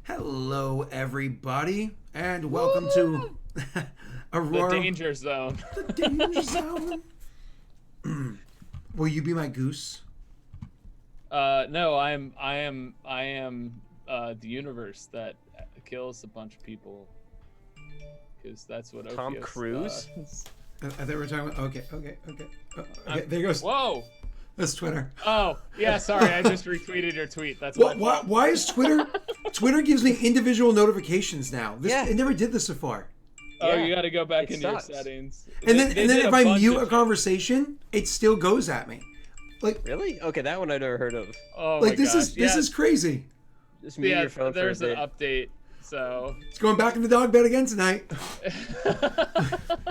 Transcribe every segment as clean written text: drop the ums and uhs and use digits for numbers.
Hello, everybody, and welcome to Aurorum. The danger zone. The danger zone. Will you be my goose? No, I am the universe that kills a bunch of people. Because that's what Tom Ophius Cruise? does. I thought we were talking about. Okay. There goes. Whoa! That's Twitter. Oh, yeah, sorry, I just retweeted your tweet. That's my fault. Why is Twitter? Twitter gives me individual notifications now. Yeah. It never did this before. Oh, Yeah, you gotta go back it into your sucks. settings. And then They did if a I bunch mute of a conversation, it still goes at me. Like Really? Okay, that one I've never heard of. Oh like my this gosh. this is crazy. Just mute your phone for a there's an bit. update, so... It's going back in the dog bed again tonight.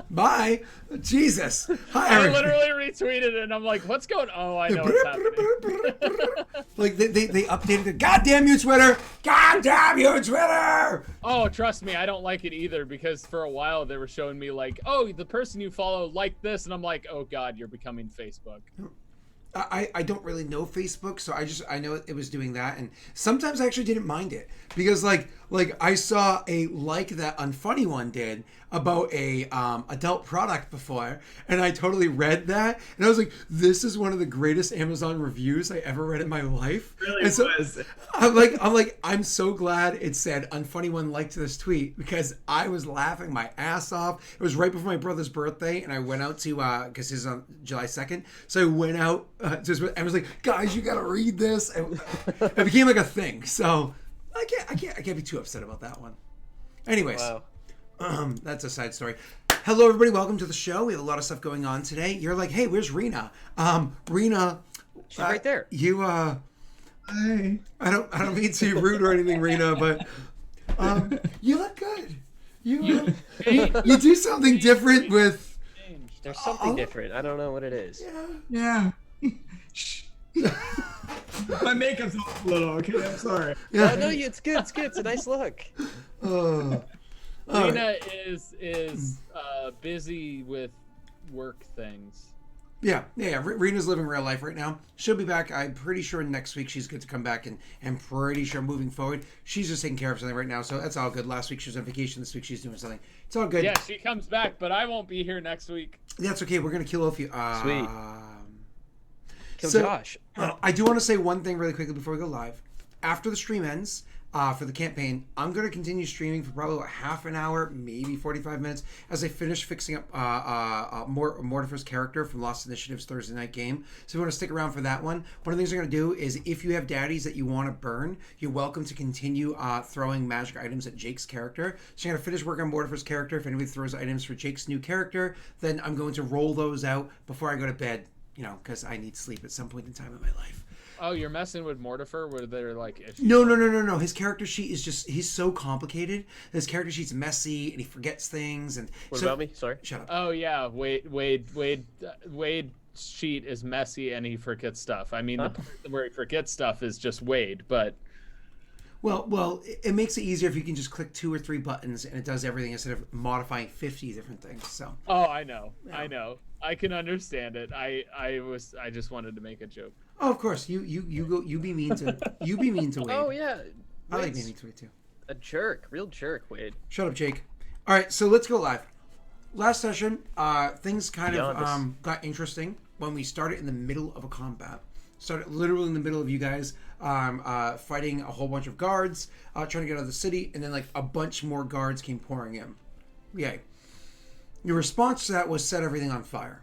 Bye. Jesus. Hi, I everybody. literally retweeted it, and I'm like, what's going on? Oh, I know what's happening. Like they updated it. God damn you, Twitter! God damn you, Twitter! Oh, trust me, I don't like it either, because for a while they were showing me like, oh, the person you follow liked this, and I'm like, oh god, you're becoming Facebook. I don't really know Facebook, so I know it was doing that, and sometimes I actually didn't mind it because like I saw a like that Unfunny one did about a adult product before, and I totally read that, and I was like, this is one of the greatest Amazon reviews I ever read in my life. Really and so was. I'm so glad it said Unfunny one liked this tweet because I was laughing my ass off. It was right before my brother's birthday, and I went out to because his on July 2nd, so I went out. I was like, guys, you gotta read this. And it became like a thing. So I can't be too upset about that one. Anyways, Wow. that's a side story. Hello, everybody. Welcome to the show. We have a lot of stuff going on today. You're like, hey, where's Rena? Rena, She's right there. you Hi. I don't mean to be rude or anything, Rena, but you look good. You do something different with. There's something different. I don't know what it is. Yeah. Shh. My makeup's off a little, okay? I'm sorry. Oh no, it's good. It's good. It's a nice look. Oh. Lena is busy with work things. Yeah. Rena's living real life right now. She'll be back. I'm pretty sure next week she's good to come back, and I'm pretty sure moving forward, she's just taking care of something right now, so that's all good. Last week she was on vacation. This week she's doing something. It's all good. Yeah, she comes back, but I won't be here next week. That's okay. We're gonna kill Ophi. Sweet. Kill So- Josh. I do want to say one thing really quickly before we go live. After the stream ends, for the campaign, I'm going to continue streaming for probably about half an hour, maybe 45 minutes, as I finish fixing up Mortifer's character from Lost Initiative's Thursday night game. So if you want to stick around for that one of the things I'm going to do is if you have daddies that you want to burn, you're welcome to continue throwing magic items at Jake's character. So I'm going to finish working on Mortifer's character. If anybody throws items for Jake's new character, then I'm going to roll those out before I go to bed, because I need sleep at some point in time in my life. Oh, you're messing with Mortifer? Were there like issues? No. His character sheet is he's so complicated. His character sheet's messy and he forgets things. And What about me? Sorry. Shut up. Oh yeah, Wade's sheet is messy and he forgets stuff. I mean, the part where he forgets stuff is just Wade, but Well, it makes it easier if you can just click 2 or 3 buttons and it does everything instead of modifying 50 different things. So. oh, I know, I can understand it. I just wanted to make a joke. Oh, of course. You be mean to Wade. Oh yeah. I like Wade's being mean to Wade too. a jerk. Real jerk, Wade. Shut up, Jake. All right, so let's go live. Last session, things kind of Beyond got interesting when we started in the middle of a combat. Started literally in the middle of you guys fighting a whole bunch of guards, trying to get out of the city, and then like a bunch more guards came pouring in. Yay. Your response to that was set everything on fire.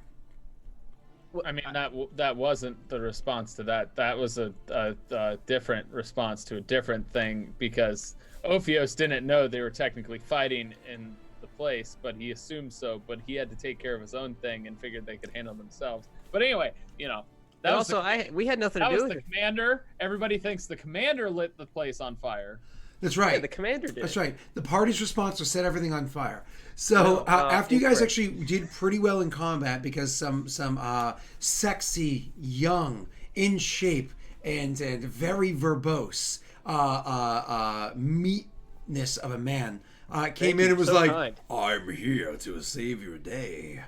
I mean, that wasn't the response to that. That was a different response to a different thing because Ophios didn't know they were technically fighting in the place, but he assumed so. But he had to take care of his own thing and figured they could handle themselves. But anyway, that was we had nothing to that do was with the it. commander. Everybody thinks the commander lit the place on fire. That's right. Yeah, the commander did. That's right. The party's response was set everything on fire. So after you guys actually did pretty well in combat because some sexy, young, in shape, and very verbose meatness of a man came in and was so like, kind. "I'm here to save your day."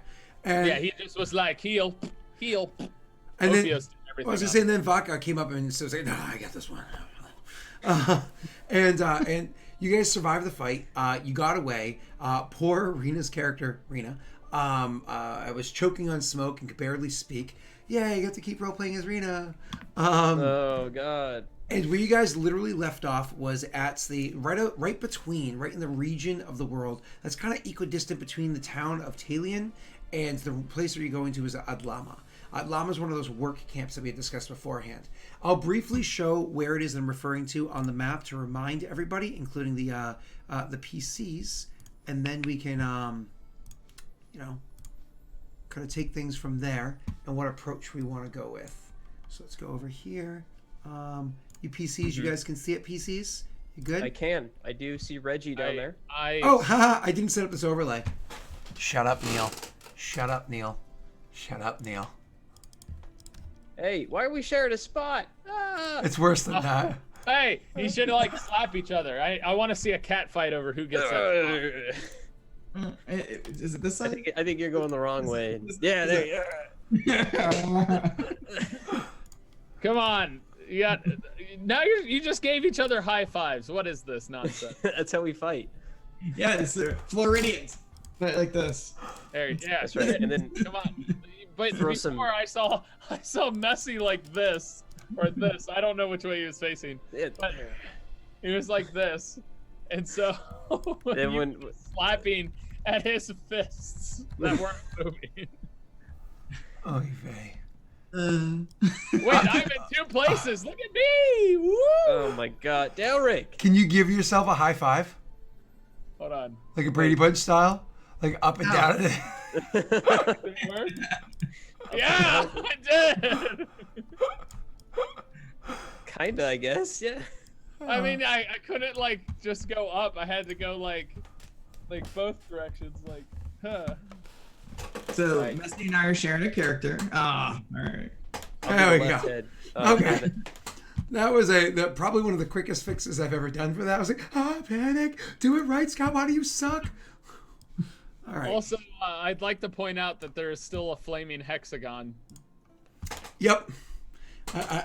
And Yeah, he just was like heal. and then Ophios did everything I was else. saying, then Vodka came up and so was like, "No, I got this one." And you guys survived the fight. You got away. Poor Rena's character, Rena, I was choking on smoke and could barely speak. Yeah, you got to keep role playing as Rena. Oh God. And where you guys literally left off was at the right in the region of the world that's kind of equidistant between the town of Talion and the place where you're going to is Adlama. Adlama is one of those work camps that we had discussed beforehand. I'll briefly show where it is I'm referring to on the map to remind everybody, including the PCs, and then we can, kind of take things from there and what approach we want to go with. So let's go over here. You PCs, you guys can see it, PCs? You good? I can. I do see Reggie down there. Oh, haha, I didn't set up this overlay. Shut up, Neil. Shut up, Neil. Shut up, Neil. Hey, why are we sharing a spot? Ah! It's worse than that. Hey, you should like slap each other. I want to see a cat fight over who gets that. Is it this side? I think you're going the wrong way. Yeah, there you go. Come on. Now you just gave each other high fives. What is this nonsense? That's how we fight. Yeah, it's Floridians. But like this. There, yeah, That's right. And then come on. But Throw before some- I saw Messi like this or this. I don't know which way he was facing. But he was like this, and so Then you when- were slapping at his fists that weren't moving. Oh, vey. Wait, I'm in two places. Look at me! Woo! oh my God, Daelric. Can you give yourself a high five? Hold on. Like a Brady Bunch style? Like up and down? Did it work? Yeah, I did. Kinda, I guess. Yeah. I mean, I couldn't like just go up. I had to go like both directions. Like, huh. So Right. Messi and I are sharing a character. Ah, all right. There we Left go. head. Okay. That was probably one of the quickest fixes I've ever done for that. I was like, panic. Do it right, Scott. Why do you suck? All right. Also, I'd like to point out that there is still a flaming hexagon. Yep.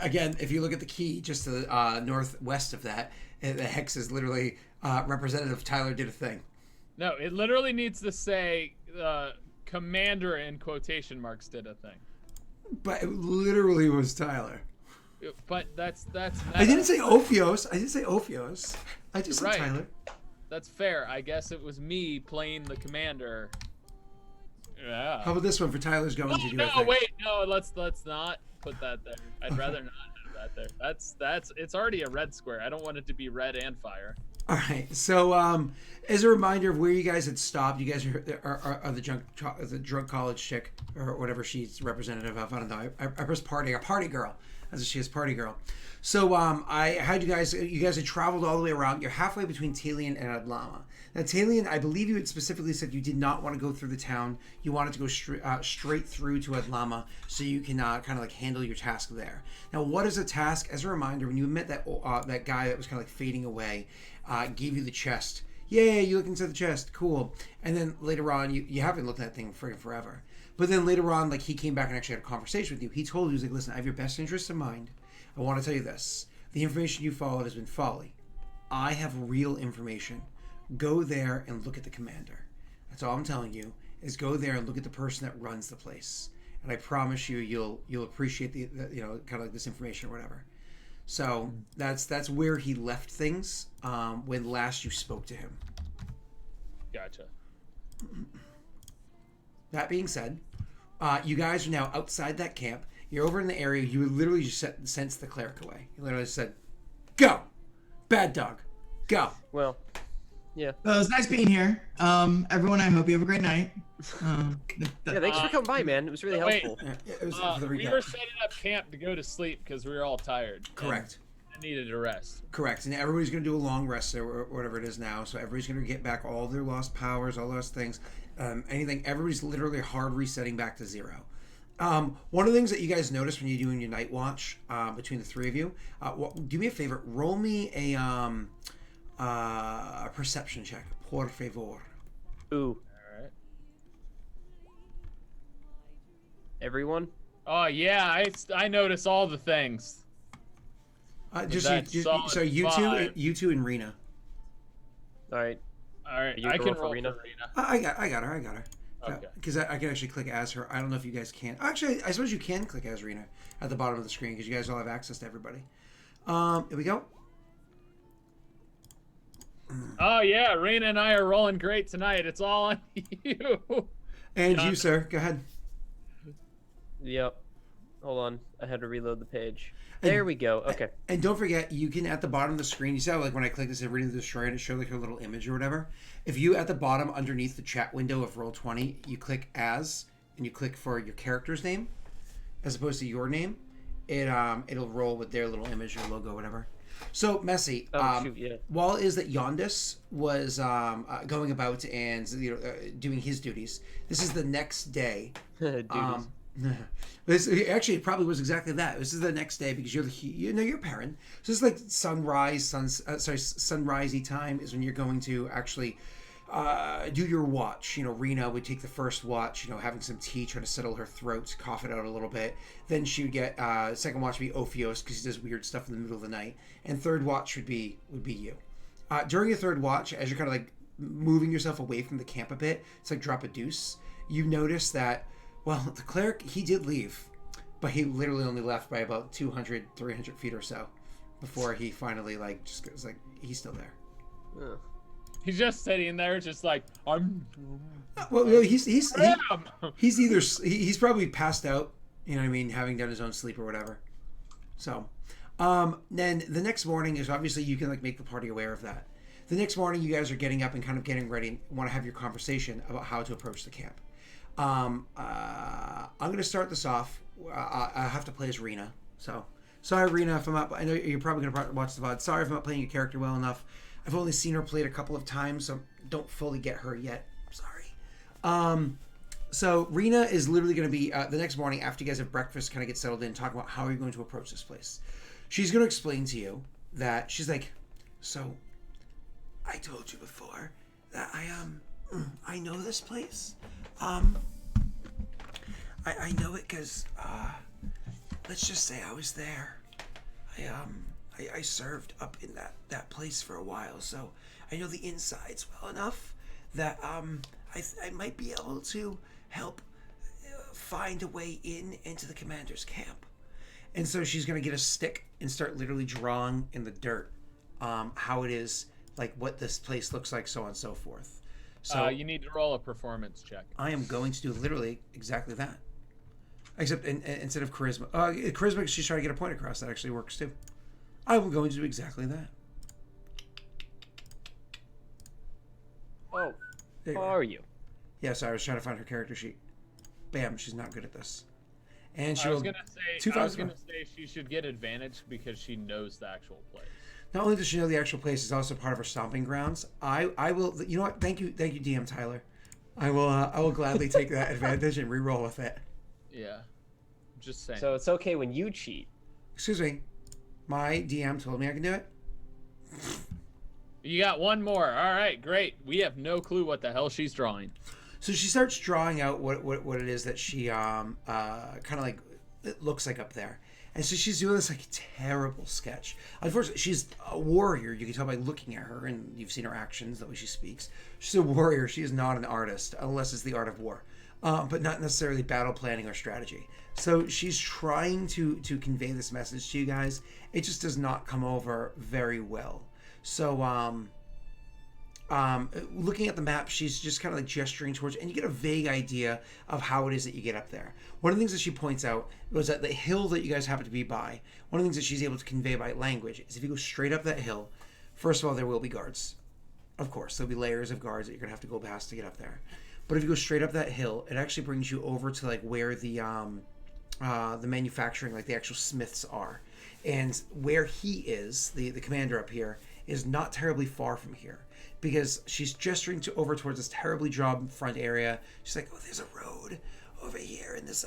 Again, if you look at the key just to the northwest of that, the hex is literally Representative Tyler did a thing. No, it literally needs to say commander in quotation marks did a thing. But it literally was Tyler. But that's I didn't say Ophios. I just said Right. Tyler. That's fair. I guess it was me playing the commander. Yeah. How about this one for Tyler's going to do a No, thing? wait, no, let's not put that there. I'd rather not have that there. That's it's already a red square. I don't want it to be red and fire. All right. So, as a reminder of where you guys had stopped, you guys are the drunk college chick or whatever she's representative of. I don't know. I pressed party, a party girl. As she is party girl. So I had you guys had traveled all the way around. You're halfway between Talion and Adlama. Now Talion, I believe you had specifically said you did not want to go through the town. You wanted to go straight through to Adlama so you can kind of like handle your task there. Now what is a task? As a reminder, when you met that guy that was kind of like fading away, gave you the chest. Yay, you look into the chest. Cool. And then later on, you haven't looked at that thing friggin' forever. But then later on, like he came back and actually had a conversation with you. He told you, he was like, listen, I have your best interests in mind. I want to tell you this. The information you followed has been folly. I have real information. Go there and look at the commander. That's all I'm telling you, is go there and look at the person that runs the place. And I promise you, you'll appreciate the kind of like this information or whatever. So that's where he left things when last you spoke to him. Gotcha. That being said, you guys are now outside that camp. You're over in the area. You would literally just sense the cleric away. You literally said, "Go, bad dog, go." Well, yeah. Well, it was nice being here. Everyone, I hope you have a great night. Yeah, thanks for coming by, man. It was really wait. helpful. Yeah, it was for the We recap. were setting up camp to go to sleep because we were all tired. Correct. And needed a rest. Correct. And everybody's going to do a long rest or whatever it is now. So everybody's going to get back all their lost powers, all those things. Anything. Everybody's literally hard resetting back to zero. One of the things that you guys notice when you're doing your night watch between the three of you, do me a favor. Roll me a perception check. Por favor. Ooh, All right. everyone. Oh yeah, I notice all the things. Just That's you, solid so you 5. two, you two, and Rena. All right. All right, You I can can roll for roll Rena? for Rena. I got her. Okay. Because I can actually click as her. I don't know if you guys can. Actually, I suppose you can click as Rena at the bottom of the screen because you guys all have access to everybody. Here we go. Oh yeah, Rena and I are rolling great tonight. It's all on you. And John. you, sir, go ahead. Yep. Hold on. I had to reload the page. And- There we go. Okay. And don't forget, you can at the bottom of the screen. You see how like when I click this, Rena the Destroyer, and it showed like her little image or whatever. If you at the bottom underneath the chat window of Roll20, you click as and you click for your character's name, as opposed to your name, it'll roll with their little image or logo, whatever. So Messy, Oh, shoot, yeah. while it is that Yondis was going about and doing his duties, this is the next day. Duties. This actually it probably was exactly that. This is the next day because you're Perrin. So it's like sunrisey time is when you're going to actually do your watch. Rena would take the first watch, having some tea, try to settle her throat, cough it out a little bit. Then she would get second watch would be Ophios because he does weird stuff in the middle of the night, and third watch would be you. During your third watch, as you're kind of like moving yourself away from the camp a bit, it's like drop a deuce. You notice that. Well, the cleric, he did leave, but he literally only left by about 200, 300 feet or so before he finally, just was like, he's still there. Ugh. He's just sitting there, just like I'm. Well, he's probably passed out, you know what I mean, having done his own sleep or whatever. So, then the next morning is obviously you can, make the party aware of that. The next morning, you guys are getting up and kind of getting ready and want to have your conversation about how to approach the camp. I'm going to start this off. I have to play as Rena. So, sorry, Rena, if I'm not... I know you're probably going to watch the VOD. Sorry if I'm not playing your character well enough. I've only seen her played a couple of times, so don't fully get her yet. Sorry. So, Rena is literally going to be... the next morning, after you guys have breakfast, kind of get settled in, talk about how you're going to approach this place. She's going to explain to you that... She's like, so, I told you before that I know this place. I know it because, let's just say I was there. I served up in that place for a while, so I know the insides well enough that, I might be able to help find a way into the commander's camp. And so she's going to get a stick and start literally drawing in the dirt, how it is, what this place looks like, so on and so forth. So you need to roll a performance check. I am going to do literally exactly that. Except instead of charisma. Charisma, she's trying to get a point across. That actually works too. I am going to do exactly that. Oh, There you how go. are you? Yes, I was trying to find her character sheet. Bam, she's not good at this. And she I was will... gonna say she should get advantage because she knows the actual place. Not only does she know the actual place, it's also part of her stomping grounds. I will... You know what? Thank you, DM Tyler. I will gladly take that advantage and re-roll with it. Yeah. Just saying. So it's okay when you cheat. Excuse me. My DM told me I can do it. You got one more. All right, great. We have no clue what the hell she's drawing. So she starts drawing out what it is that she kind of it looks like up there. And so she's doing this terrible sketch. Unfortunately, she's a warrior. You can tell by looking at her, and you've seen her actions, the way she speaks. She's a warrior. She is not an artist, unless it's the art of war, but not necessarily battle planning or strategy. So she's trying to convey this message to you guys. It just does not come over very well. So looking at the map, she's just kind of gesturing towards, and you get a vague idea of how it is that you get up there. One of the things that she points out was that the hill that you guys happen to be by, one of the things that she's able to convey by language is if you go straight up that hill, first of all, there will be guards. Of course, there'll be layers of guards that you're going to have to go past to get up there. But if you go straight up that hill, it actually brings you over to where the manufacturing, the actual smiths are. And where he is, the commander up here, is not terribly far from here. Because she's gesturing over towards this terribly drawn front area. She's like, oh, there's a road over here in this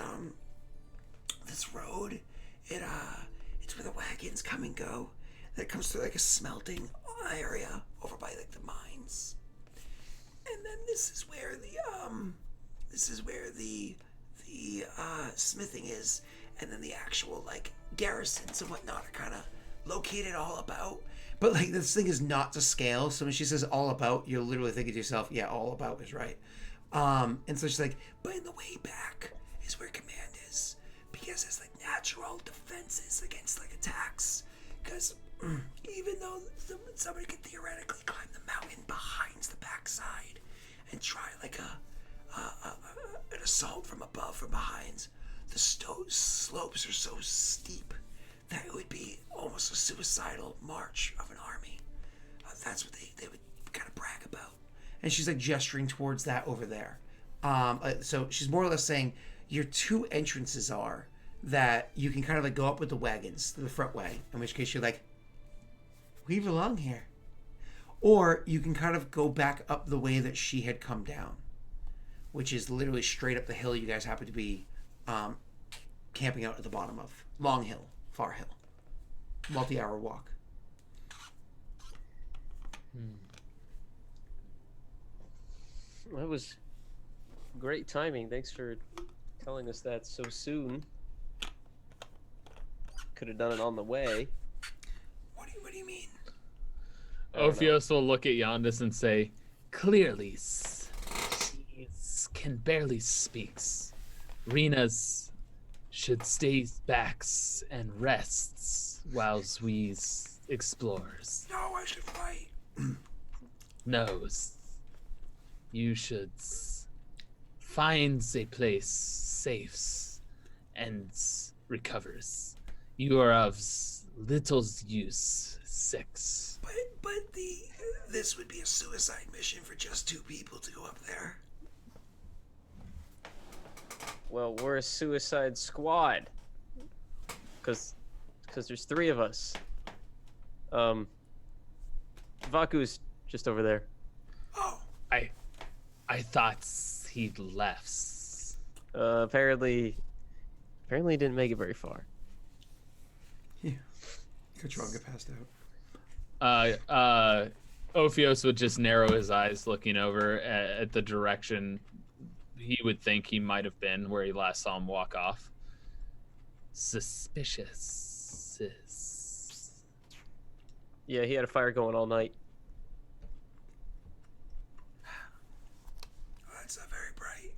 road. It's where the wagons come and go. That comes through a smelting area over by the mines. And then this is where the smithing is, and then the actual garrisons and whatnot are kind of located all about. But like this thing is not to scale. So when she says all about, you're literally thinking to yourself, yeah, all about is right. And so she's like, but in the way back is where command is, because it's like natural defenses against like attacks. Because even though somebody could theoretically climb the mountain behind the backside and try like an assault from above from behind, the slopes are so steep that it would be almost a suicidal march of an army. That's what they would kind of brag about. And she's like gesturing towards that over there. So she's more or less saying your two entrances are that you can kind of like go up with the wagons to the front way, in which case you're like, we belong here. Or you can kind of go back up the way that she had come down, which is literally straight up the hill you guys happen to be camping out at the bottom of. Long hill, far hill. Multi-hour walk. That was great timing. Thanks for telling us that so soon. Could have done it on the way. What do you mean? Ophios will look at Yondis and say, clearly, she can barely speaks. Rena's should stay backs and rests whilst we explores. No, I should fight. Knows. You should find a place safe and recovers. You are of little use. 6. But this would be a suicide mission for just 2 people to go up there. Well, we're a suicide squad. Cause there's 3 of us. Vaku's just over there. Oh. I thought he'd left. Apparently he didn't make it very far. Yeah. Katranga passed out. Ophios would just narrow his eyes looking over at the direction he would think he might have been where he last saw him walk off. Suspicious. Yeah, he had a fire going all night. Oh, that's not very bright.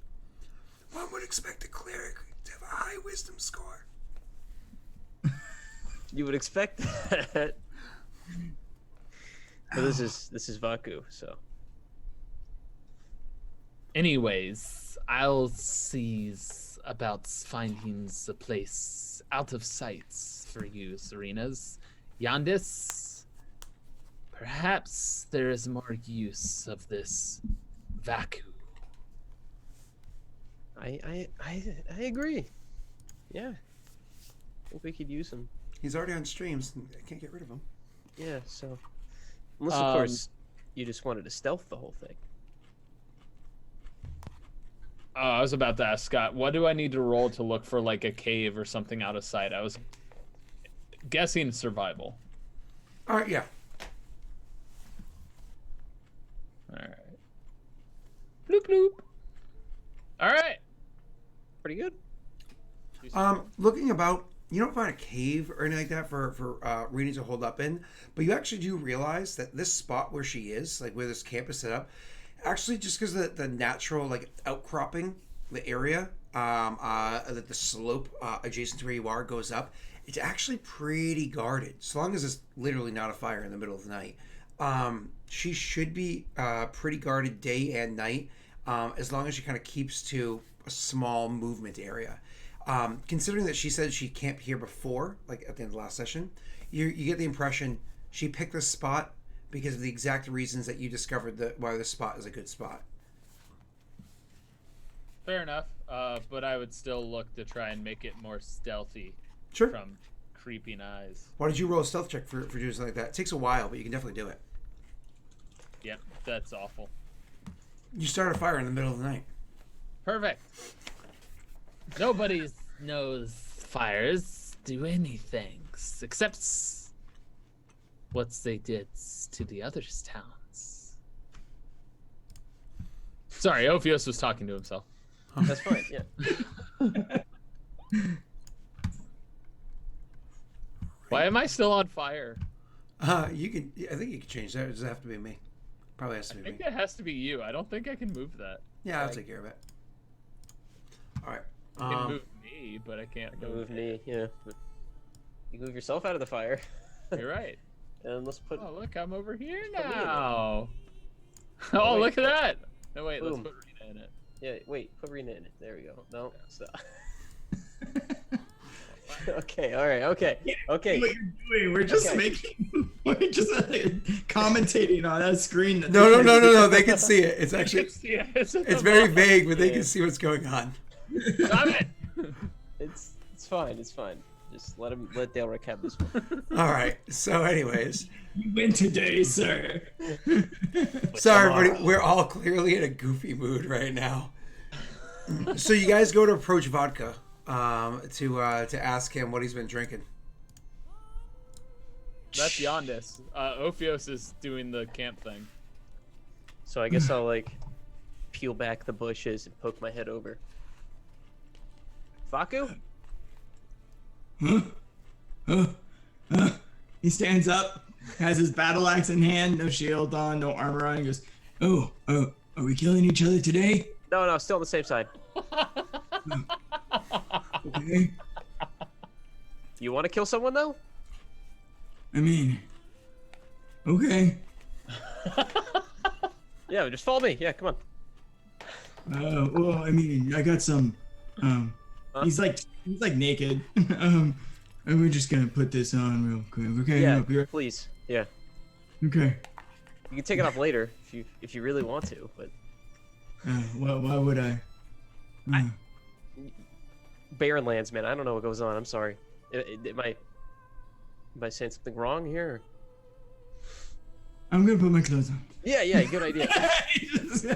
One would expect a cleric to have a high wisdom score. You would expect that. But this is Vaku, so. Anyways, I'll see about finding a place out of sight for you, Serenas. Yondis, perhaps there is more use of this Vaku. I agree. Yeah. I think we could use him. He's already on streams, and I can't get rid of him. Yeah, so. Unless, of course, you just wanted to stealth the whole thing. I was about to ask Scott, what do I need to roll to look for like a cave or something out of sight? I was guessing survival. All right, yeah. All right. Bloop bloop. All right. Pretty good. Looking about, you don't find a cave or anything like that for Rena to hold up in, but you actually do realize that this spot where she is, like where this camp is set up, actually just because the natural like outcropping, the area, that the slope adjacent to where you are goes up, it's actually pretty guarded. So long as it's literally not a fire in the middle of the night, she should be pretty guarded day and night, as long as she kind of keeps to a small movement area. Considering that she said she camped here before, like at the end of the last session, you get the impression she picked this spot because of the exact reasons that you discovered why this spot is a good spot. Fair enough. But I would still look to try and make it more stealthy. Sure. From creeping eyes. Why did you roll a stealth check for doing something like that? It takes a while, but you can definitely do it. Yep, that's awful. You start a fire in the middle of the night. Perfect. Nobody knows fires do anything except what they did to the other towns. Sorry, Ophios was talking to himself. That's fine, yeah. Why am I still on fire? You can. I think you can change that. It doesn't have to be me. Probably has to I be think me. it has to be you. I don't think I can move that. Yeah, I'll Like, take care of it. All right. I can move me, but I can't Move me, yeah. But you move yourself out of the fire. You're right. And let's put. Oh, look, I'm over here Put me in it. now. Oh, Oh, wait. look at that. No, wait, let's Boom. put Rena in it. Yeah, wait, put Rena in it. There we go. No, stop. Okay, alright, okay. Okay. What you're doing? We're just we're just commentating on that screen. That No. They can see it. It's actually. Yeah, it's It's very vague, but they can see what's going on. Stop it. It's fine, it's fine. Just let Daelric have this one. All right. So, anyways, You win today, sir. sorry, everybody. We're all clearly in a goofy mood right now. So, you guys go to approach Vodka to ask him what he's been drinking. That's Yondis. Ophios is doing the camp thing. So I guess I'll like peel back the bushes and poke my head over. Vaku? He stands up, has his battle axe in hand, no shield on, no armor on. He goes, "Oh, are we killing each other today?" No, still on the same side. Okay. You want to kill someone though? I mean, okay. Yeah, just follow me. Yeah, come on. Well, I mean, I got some. He's like naked. And we're just gonna put this on real quick. Okay. Yeah, Up here. please. Yeah, Okay. you can take it off later if you really want to, but Well, why would I? barren lands, man. I don't know what goes on. I'm sorry. Am I saying something wrong here? I'm gonna put my clothes on. Yeah, good idea. He just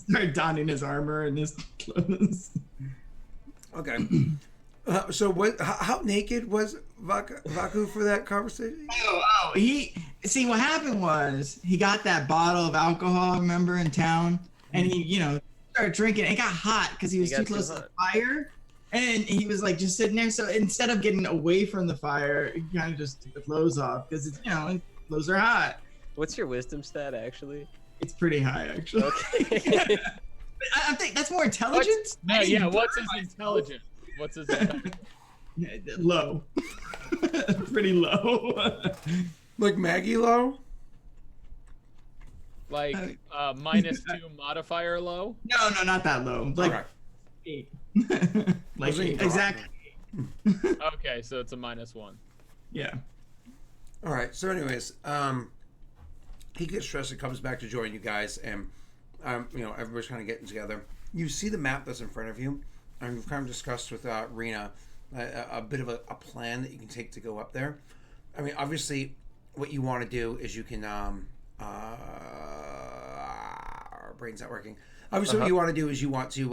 start donning his armor and his clothes. Okay. So, how naked was Vaku for that conversation? See, what happened was he got that bottle of alcohol, remember, in town, and he, started drinking. It got hot because he was It too got too close to hot. the fire, and he was like just sitting there. So instead of getting away from the fire, he kind of just took the clothes off because it's clothes are hot. What's your wisdom stat, actually? It's pretty high actually. Okay. I think that's more intelligence. No, yeah, what's his intelligence? What's his intelligence? Low. Pretty low. Like Maggie Low? Like -2 modifier low? No, not that low. Like Okay. 8. I Like was thinking exactly. Okay, so it's a -1. Yeah. All right. So, anyways, he gets stressed and comes back to join you guys, and everybody's kind of getting together. You see the map that's in front of you, and we've kind of discussed with Rena a bit of a plan that you can take to go up there. I mean, obviously, what you want to do is you can our brain's not working. Obviously, what you want to do is you want to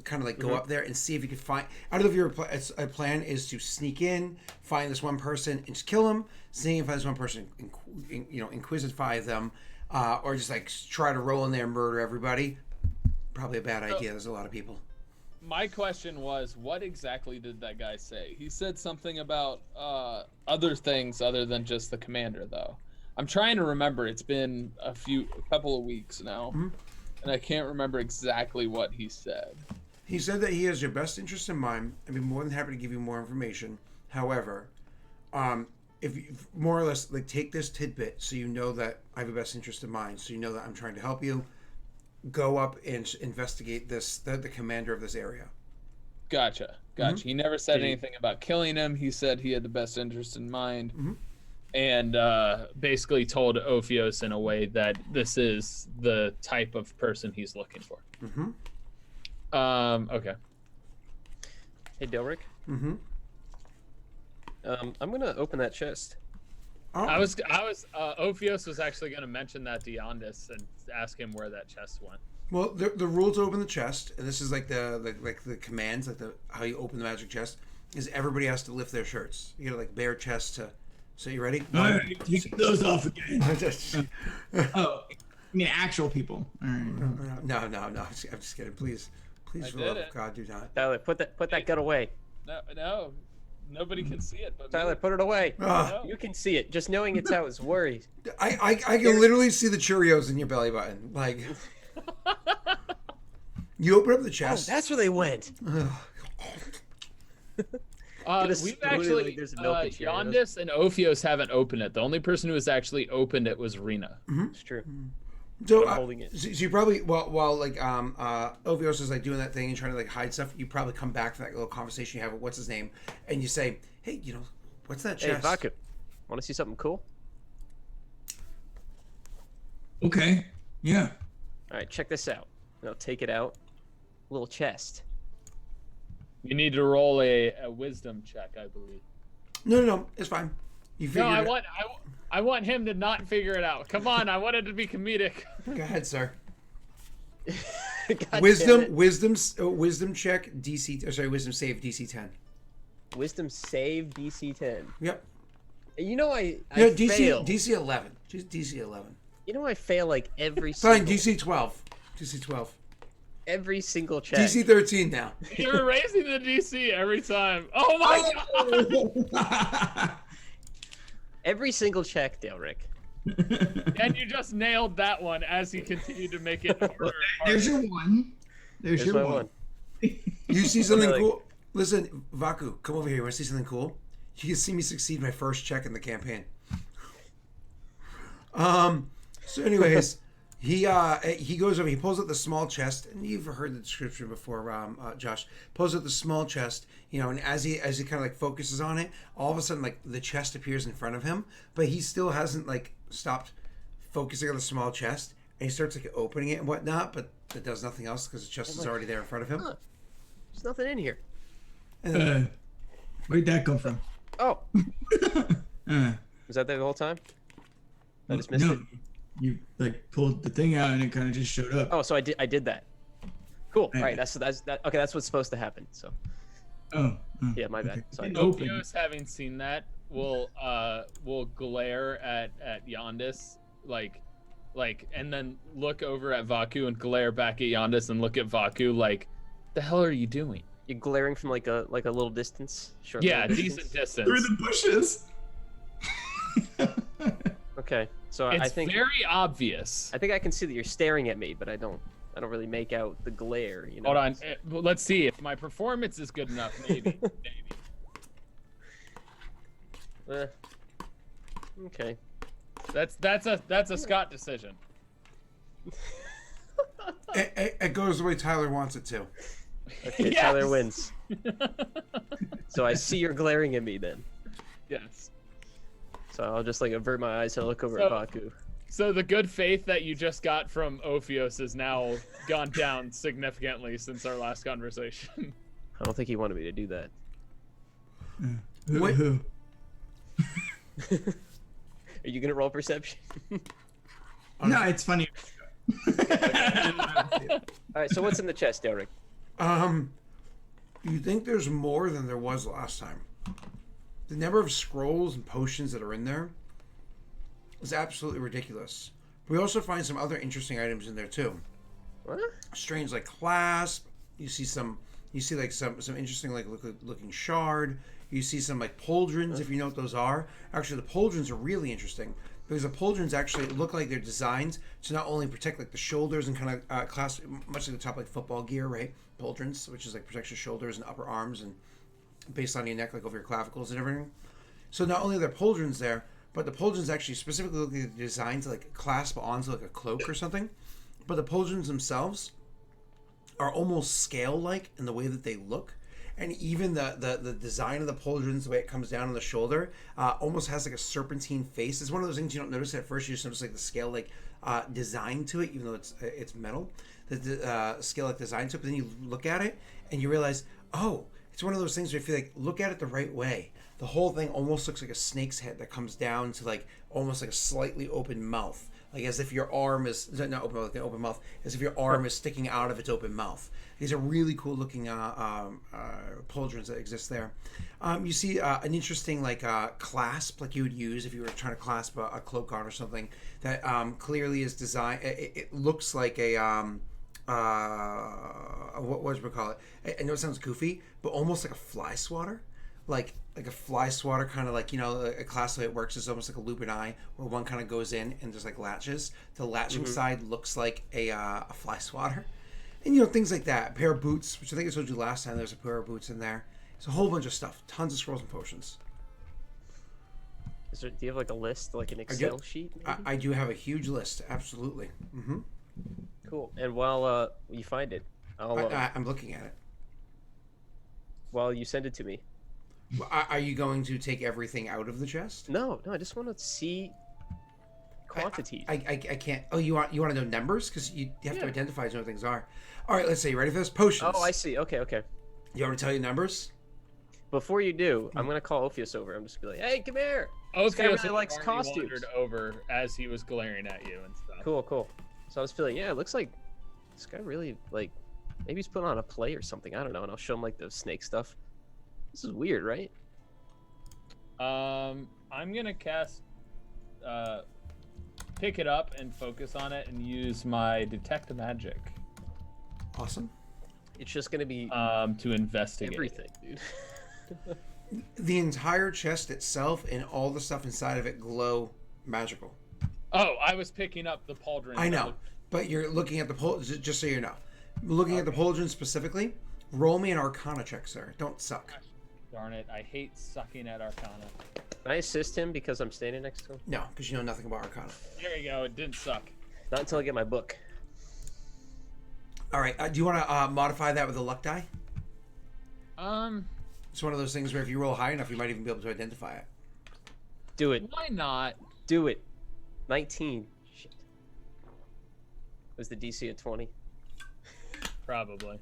kind of like go up there and see if you can find. I don't know if your plan is to sneak in, find this one person, and just kill him. Seeing if this one person, inquisitify them, or just like try to roll in there and murder everybody. Probably a bad idea. There's a lot of people. My question was, what exactly did that guy say? He said something about other things other than just the commander, though. I'm trying to remember. It's been a couple of weeks now, and I can't remember exactly what he said. He said that he has your best interest in mind and be more than happy to give you more information. However, if you more or less like take this tidbit so you know that I have your best interest in mind, so you know that I'm trying to help you. Go up and investigate the commander of this area. Gotcha. He never said anything about killing him. He said he had the best interest in mind, and basically told Ophios in a way that this is the type of person he's looking for. Okay. Hey, Daelric. I'm gonna open that chest. Oh. I was Ophios was actually going to mention that to Yondis and ask him where that chest went. Well, the rule to open the chest, and this is like the commands, like how you open the magic chest, is everybody has to lift their shirts. You know, like bare chest to. So you ready? All right, take those off again. Oh, I mean actual people. All right. No. I'm just kidding. Please, for the love of God, do not. Tyler, put that gut away. No. Nobody can see it, but Tyler, me. put it away. Ah, You can see it. Just knowing it's out is worry. I can literally see the Cheerios in your belly button. Like, you open up the Oh, chest. that's where they went. Ugh. Get a We've spoon actually, like there's a milk and Cheerios. Yondis and Ophios haven't opened it. The only person who has actually opened it was Rena. It's true. So, I'm holding it. so you probably while like Ovios is like doing that thing and trying to like hide stuff, you probably come back to that little conversation you have with what's his name, and you say, "Hey, what's that Hey, chest?" Vaku, want to see something cool? Okay. Yeah. All right, check this out. I'll take it out. Little chest. You need to roll a wisdom check, I believe. No, it's fine. You No, figured I want him to not figure it out. Come on, I want it to be comedic. Go ahead, sir. God Wisdom damn it. wisdom check DC. Sorry, wisdom save DC 10. Wisdom save DC 10. Yep. You know I No, DC fail. DC 11. Just DC 11. You know I fail like every Fine, single, DC 12. DC 12. every single check. DC 13 now. You're raising the DC every time. Oh my god! Every single check, Daelric. And you just nailed that one as he continued to make it harder. There's your one. There's Here's your my one. one. You see something Like- cool? Listen, Vaku, come over here. You want to see something cool? You can see me succeed my first check in the campaign. So anyways, he goes over, he pulls out the small chest, and you've heard the description before, Josh. Pulls out the small chest, and as he kind of like focuses on it, all of a sudden like the chest appears in front of him, but he still hasn't like stopped focusing on the small chest, and he starts like opening it and whatnot, but it does nothing else because the chest is already there in front of him. Huh. There's nothing in here. And then, Where'd that come from? Oh, Uh, was that there the whole time? I just missed no, it. you like pulled the thing out and it kind of just showed up. Oh, so I did that. Cool. Right. All right, that's that. Okay, that's what's supposed to happen. So Oh. yeah, my bad. Okay. Sorry. It opened. Ophios, having seen that, will glare at Yondis like, and then look over at Vaku and glare back at Yondis and look at Vaku like, the hell are you doing? You're glaring from like a little distance. Short Yeah, little decent distance. Through the bushes. Okay, so It's I think very obvious. I can see that you're staring at me, but I don't really make out the glare. You know. Hold on, well, let's see if my performance is good enough. Maybe. Okay. That's a Scott decision. it goes the way Tyler wants it to. Okay, Yes! Tyler wins. So I see you're glaring at me then. Yes. So I'll just like avert my eyes and look over So- at Baku. So the good faith that you just got from Ophios has now gone down significantly since our last conversation. I don't think he wanted me to do that. Wait. Who? Are you gonna roll perception? No, it's funny. All right. So what's in the chest, Daelric? You think there's more than there was last time? The number of scrolls and potions that are in there is absolutely ridiculous. We also find some other interesting items in there too. What? Strange like clasp. You see some interesting like looking shard. You see some like pauldrons, if you know what those are. Actually, the pauldrons are really interesting because the pauldrons actually look like they're designed to not only protect like the shoulders and kind of clasp much like the top like football gear, right? Pauldrons, which is like protects your shoulders and upper arms and based on your neck, like over your clavicles and everything. So not only are there pauldrons there, but the pauldrons actually specifically look like they're designed to like clasp onto like a cloak or something. But the pauldrons themselves are almost scale-like in the way that they look. And even the design of the pauldrons, the way it comes down on the shoulder, almost has like a serpentine face. It's one of those things you don't notice at first. You just notice like the scale-like design to it, even though it's metal. The scale-like design to it. But then you look at it and you realize, oh, it's one of those things where you feel like, look at it the right way. The whole thing almost looks like a snake's head that comes down to like almost like a slightly open mouth. Like as if your arm is not open mouth, like an open mouth, as if your arm is sticking out of its open mouth. These are really cool looking pauldrons that exist there. You see an interesting like clasp, like you would use if you were trying to clasp a cloak on or something. That clearly is designed. It looks like a what would we call it? I know it sounds goofy, but almost like a fly swatter. Like like a fly swatter, kind of like, you know, a class the way it works is almost like a lupin eye, where one kind of goes in and there's like latches. The latching side looks like a fly swatter. And, you know, things like that. A pair of boots, which I think I told you last time, there's a pair of boots in there. It's a whole bunch of stuff. Tons of scrolls and potions. Do you have like a list, like an Excel sheet? I do have a huge list, absolutely. Mm-hmm. Cool. And while you find it, I'm looking at it. While you send it to me. Are you going to take everything out of the chest? No, I just want to see quantities. I can't. Oh, you want to know numbers? Because you have to identify what things are. All right, let's see. You ready for this? Potions. Oh, I see. Okay. You want me to tell you numbers? Before you do, I'm gonna call Ophius over. I'm just gonna be like, "Hey, come here." Ophius really likes costumes. wandered over as he was glaring at you and stuff. Cool. So I was feeling, yeah, it looks like this guy really like maybe he's putting on a play or something. I don't know. And I'll show him like the snake stuff. This is weird, right? I'm gonna cast, pick it up and focus on it and use my detect magic. Awesome. It's just gonna be to investigate everything, dude. The entire chest itself and all the stuff inside of it glow magical. Oh, I was picking up the pauldron. I know, but you're looking at the pauldron, just so you know. Looking at the pauldron specifically, roll me an Arcana check, sir. Don't suck. Darn it, I hate sucking at Arcana. Can I assist him because I'm standing next to him? No, because you know nothing about Arcana. There you go, it didn't suck. Not until I get my book. All right, do you want to modify that with a luck die? It's It's one of those things where if you roll high enough, you might even be able to identify it. Do it. Why not? Do it. 19. Shit. Was the DC at 20? Probably.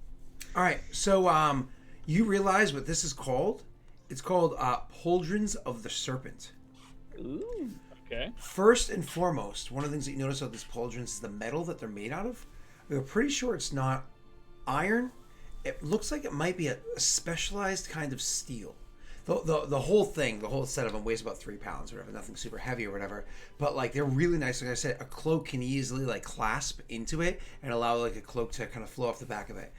All right, so you realize what this is called? It's called Pauldrons of the Serpent. Ooh. Okay. First and foremost, one of the things that you notice about these pauldrons is the metal that they're made out of. We're pretty sure it's not iron. It looks like it might be a specialized kind of steel. The whole thing, the whole set of them weighs about 3 pounds or whatever, nothing super heavy or whatever. But like they're really nice. Like I said, a cloak can easily like clasp into it and allow like a cloak to kind of flow off the back of it.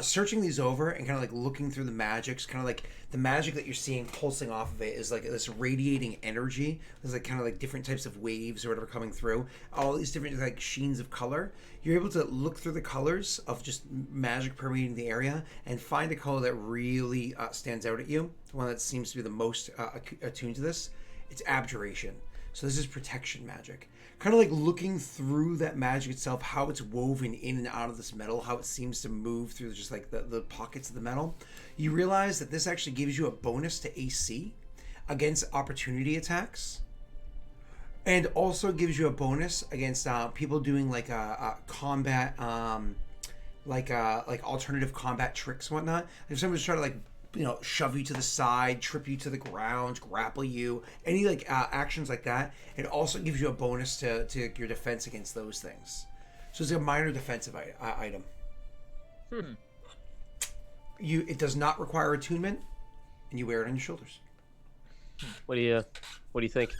Searching these over and kind of like looking through the magics, kind of like the magic that you're seeing pulsing off of it is like this radiating energy. There's like kind of like different types of waves or whatever coming through. All these different like sheens of color. You're able to look through the colors of just magic permeating the area and find a color that really stands out at you. The one that seems to be the most attuned to this. It's abjuration. So this is protection magic. Kind of like looking through that magic itself, how it's woven in and out of this metal, how it seems to move through just like the pockets of the metal. You realize that this actually gives you a bonus to AC against opportunity attacks. And also gives you a bonus against people doing like a combat, like alternative combat tricks and whatnot. If someone's trying to like, you know, shove you to the side, trip you to the ground, grapple you, any like actions like that, it also gives you a bonus to your defense against those things. So it's a minor defensive item. It does not require attunement, and you wear it on your shoulders. What do you think?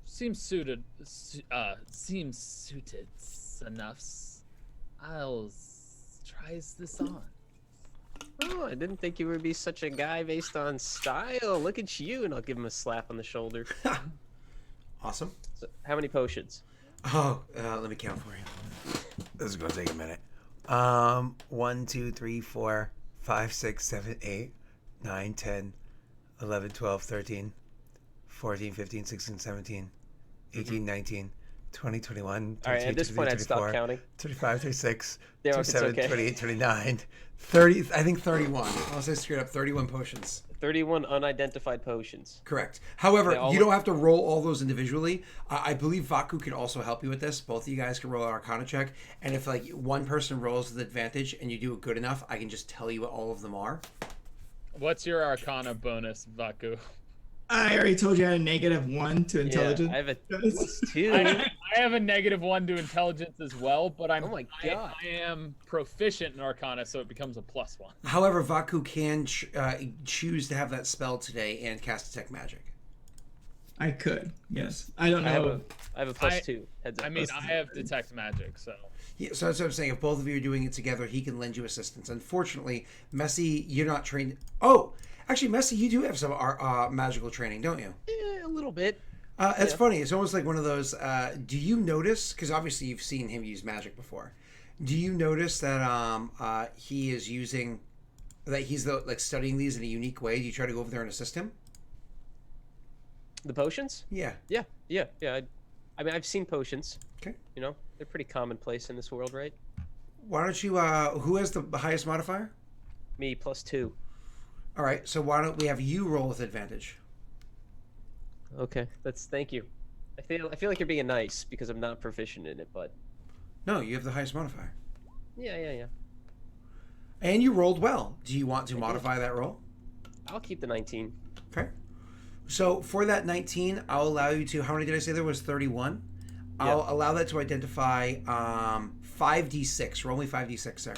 Seems suited. Seems suited enough. I'll try this on. Oh, I didn't think you would be such a guy based on style. Look at you, and I'll give him a slap on the shoulder. Awesome. So, how many potions? Oh, let me count for you. This is gonna take a minute. 1, 2, 3, 4, 5, 6, 7, 8, 9, 10, 11, 12, 13, 14, 15, 16, 17, 18, 19, 20, 21, 22, All right, at this point, I'd stop counting. 35, 36, Yeah, 27, okay. 28, 29, 30, I think 31. I'll say straight up 31 potions. 31 unidentified potions. Correct. However, all you don't have to roll all those individually. I believe Vaku can also help you with this. Both of you guys can roll an Arcana check. And if like one person rolls with advantage and you do it good enough, I can just tell you what all of them are. What's your Arcana bonus, Vaku? I already told you I had a -1 to intelligence. Yeah, I have a +2. I have a -1 to intelligence as well, but Oh my God. I am proficient in Arcana, so it becomes a +1. However, Vaku can choose to have that spell today and cast Detect Magic. I could. Yes. I don't I have know. a +2. Heads up. I mean, I have detect magic, so. Yeah, so that's what I'm saying. If both of you are doing it together, he can lend you assistance. Unfortunately, Messi, you're not trained. Oh, actually, Messi, you do have some magical training, don't you? Yeah, a little bit. It's funny. It's almost like one of those. Do you notice? Because obviously you've seen him use magic before. Do you notice that he is using, that he's like studying these in a unique way? Do you try to go over there and assist him? The potions? Yeah. Yeah. I mean, I've seen potions. Okay. You know, they're pretty commonplace in this world, right? Why don't you? Who has the highest modifier? Me +2. All right. So why don't we have you roll with advantage? Okay, thank you. I feel like you're being nice because I'm not proficient in it, but No, you have the highest modifier. yeah. And you rolled well. Do you want to modify that roll? I'll keep the 19. Okay. So for that 19, I'll allow you to. How many did I say there was? 31. I'll allow that to identify 5d6. Roll me 5d6, sir.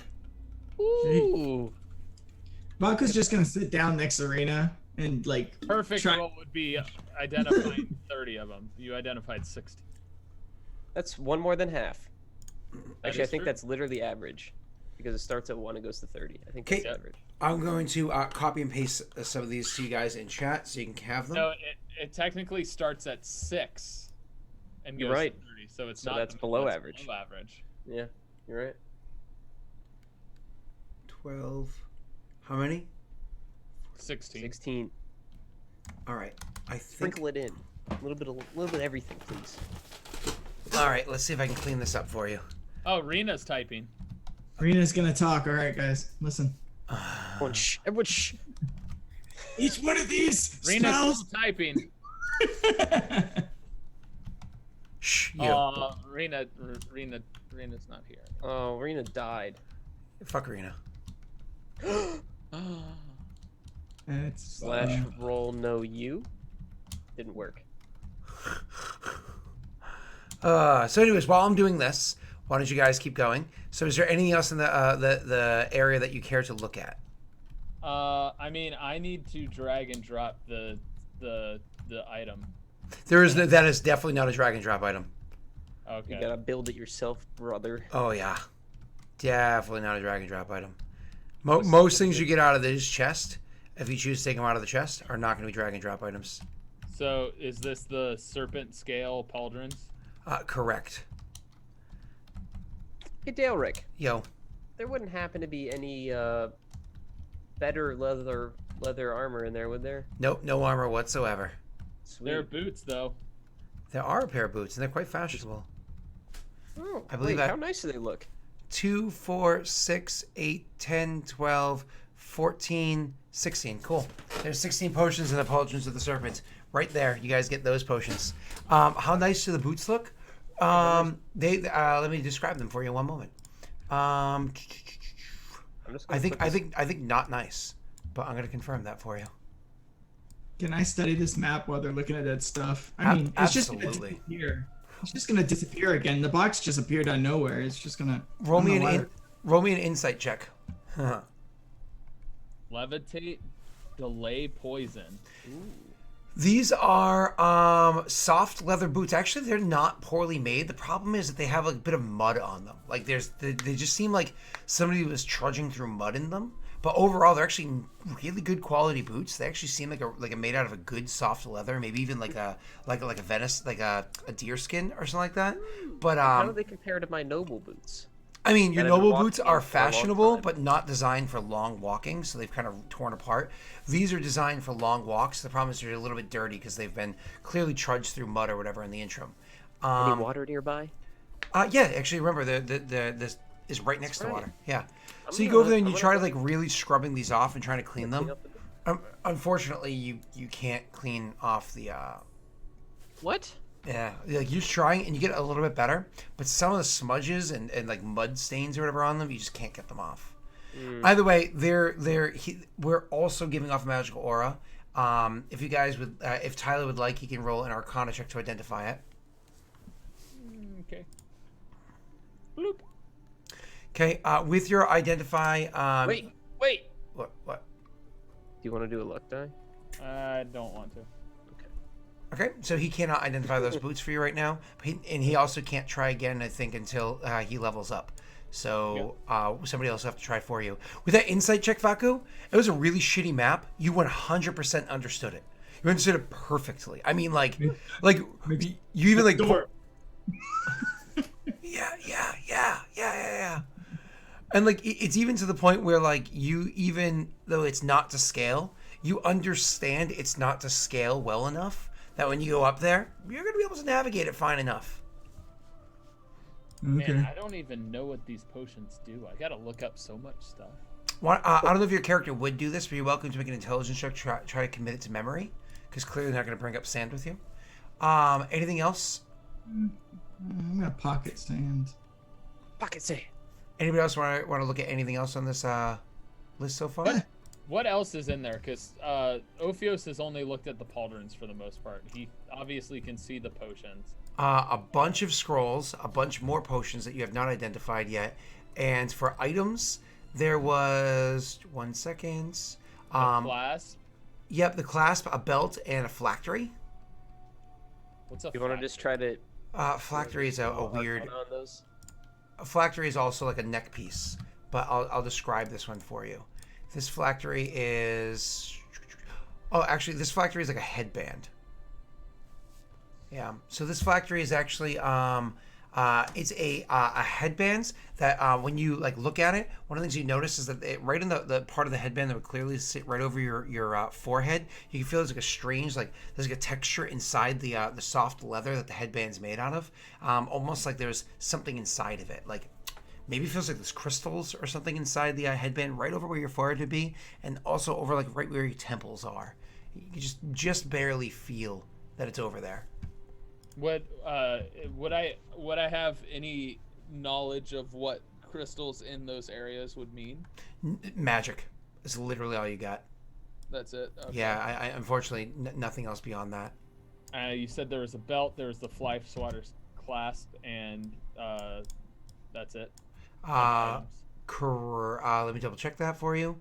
Ooh. Vodka's just gonna sit down next to Rena and like Perfect roll would be identifying 30 of them. You identified 60. That's one more than half. Actually, I is think true. that's literally average because it starts at 1 and goes to 30. I think that's Okay. average. I'm going to copy and paste some of these to you guys in chat so you can have them. No, it technically starts at 6 and goes You're right. to 30, so it's So not that's the below that's average. Below average. Yeah, you're right. 12. How many? 16. 16. All right. I think. Sprinkle it in. A little bit of everything, please. All right. Let's see if I can clean this up for you. Oh, Rena's typing. Rena's gonna talk. All right, guys, listen. Everyone shh. Everyone shh. Each one of these Rena's smells. still typing. Shh. You. Rena's not here. Oh, Rena died. Fuck Rena. It's / roll no you. Didn't work. So, anyways, while I'm doing this, why don't you guys keep going? So, is there anything else in the area that you care to look at? I mean, I need to drag and drop the item. There is that is definitely not a drag and drop item. Okay. You gotta build it yourself, brother. Oh yeah, definitely not a drag and drop item. Most things you get out of this chest, if you choose to take them out of the chest, are not going to be drag and drop items. So, is this the serpent scale pauldrons? Correct. Hey, Daelric. Yo. There wouldn't happen to be any better leather armor in there, would there? Nope, no armor whatsoever. Sweet. They're boots, though. There are a pair of boots, and they're quite fashionable. Oh, I believe wait, that- how nice do they look? 2, 4, 6, 8, 10, 12, 14, 16. Cool. There's 16 potions in the pauldrons of the serpent. Right there. You guys get those potions. How nice do the boots look? They let me describe them for you in one moment. I'm just I gonna think not nice, but I'm gonna confirm that for you. Can I study this map while they're looking at that stuff? I mean, it's just gonna absolutely. disappear. It's just gonna disappear again. The box just appeared out of nowhere. It's just gonna Roll I don't me know roll why- me an insight check. Levitate, delay poison. These are soft leather boots. Actually, they're not poorly made. The problem is that they have a bit of mud on them. Like they just seem like somebody was trudging through mud in them. But overall, they're actually really good quality boots. They actually seem like a made out of a good soft leather, maybe even like a Venice, like a deer skin or something like that. But How do they compare to my noble boots? I mean, your That I've been noble boots walking are in for a long fashionable, time. but not designed for long walking, so they've kind of torn apart. These are designed for long walks. The problem is they're a little bit dirty because they've been clearly trudged through mud or whatever in the interim. Any water nearby? Yeah, actually, remember this is right next to right. water. Yeah. I'm So you gonna- go over there and you I'm try to gonna- like really scrubbing these off and trying to clean them. Clean up the- Unfortunately, you can't clean off the. What? Yeah, like you're trying and you get a little bit better, but some of the smudges and like mud stains or whatever on them, you just can't get them off. Either way, we're also giving off a magical aura. If you guys would, if Tyler would like, he can roll an Arcana check to identify it. Okay. Bloop. Okay, with your identify. Wait. What? Do you want to do a luck die? I don't want to. Okay, so he cannot identify those boots for you right now, and he also can't try again, I think, until he levels up. So somebody else will have to try for you. With that insight check, Vaku, it was a really shitty map. You 100% understood it. You understood it perfectly. I mean, like you even like. Yeah. And like it's even to the point where like you, even though it's not to scale, you understand it's not to scale well enough that when you go up there, you're going to be able to navigate it fine enough. Okay. Man, I don't even know what these potions do. I gotta look up so much stuff. Well, I don't know if your character would do this, but you're welcome to make an intelligence check. Try to commit it to memory, because clearly they're not going to bring up sand with you. Anything else? I'm gonna pocket sand. Pocket say. Anybody else want to look at anything else on this list so far? What else is in there? Because Ophios has only looked at the pauldrons for the most part. He obviously can see the potions. A bunch of scrolls, a bunch more potions that you have not identified yet, and for items, there was 1 second. Clasp. Yep, the clasp, a belt, and a phylactery. What's up? You want to just try to? Phylactery is a weird. On those? A phylactery is also like a neck piece, but I'll describe this one for you. This phylactery is. Oh, actually, this phylactery is like a headband. Yeah. So this phylactery is actually it's a headband that when you like look at it, one of the things you notice is that right in the part of the headband that would clearly sit right over your forehead, you can feel there's like a strange there's like a texture inside the soft leather that the headband's made out of, almost like there's something inside of it, like maybe it feels like there's crystals or something inside the headband right over where your forehead would be, and also over like right where your temples are. You just barely feel that it's over there. Would I have any knowledge of what crystals in those areas would mean? Magic is literally all you got. That's it. Okay. Yeah, I unfortunately nothing else beyond that. You said there was a belt, there was the fly swatter clasp, and that's it. Let me double check that for you.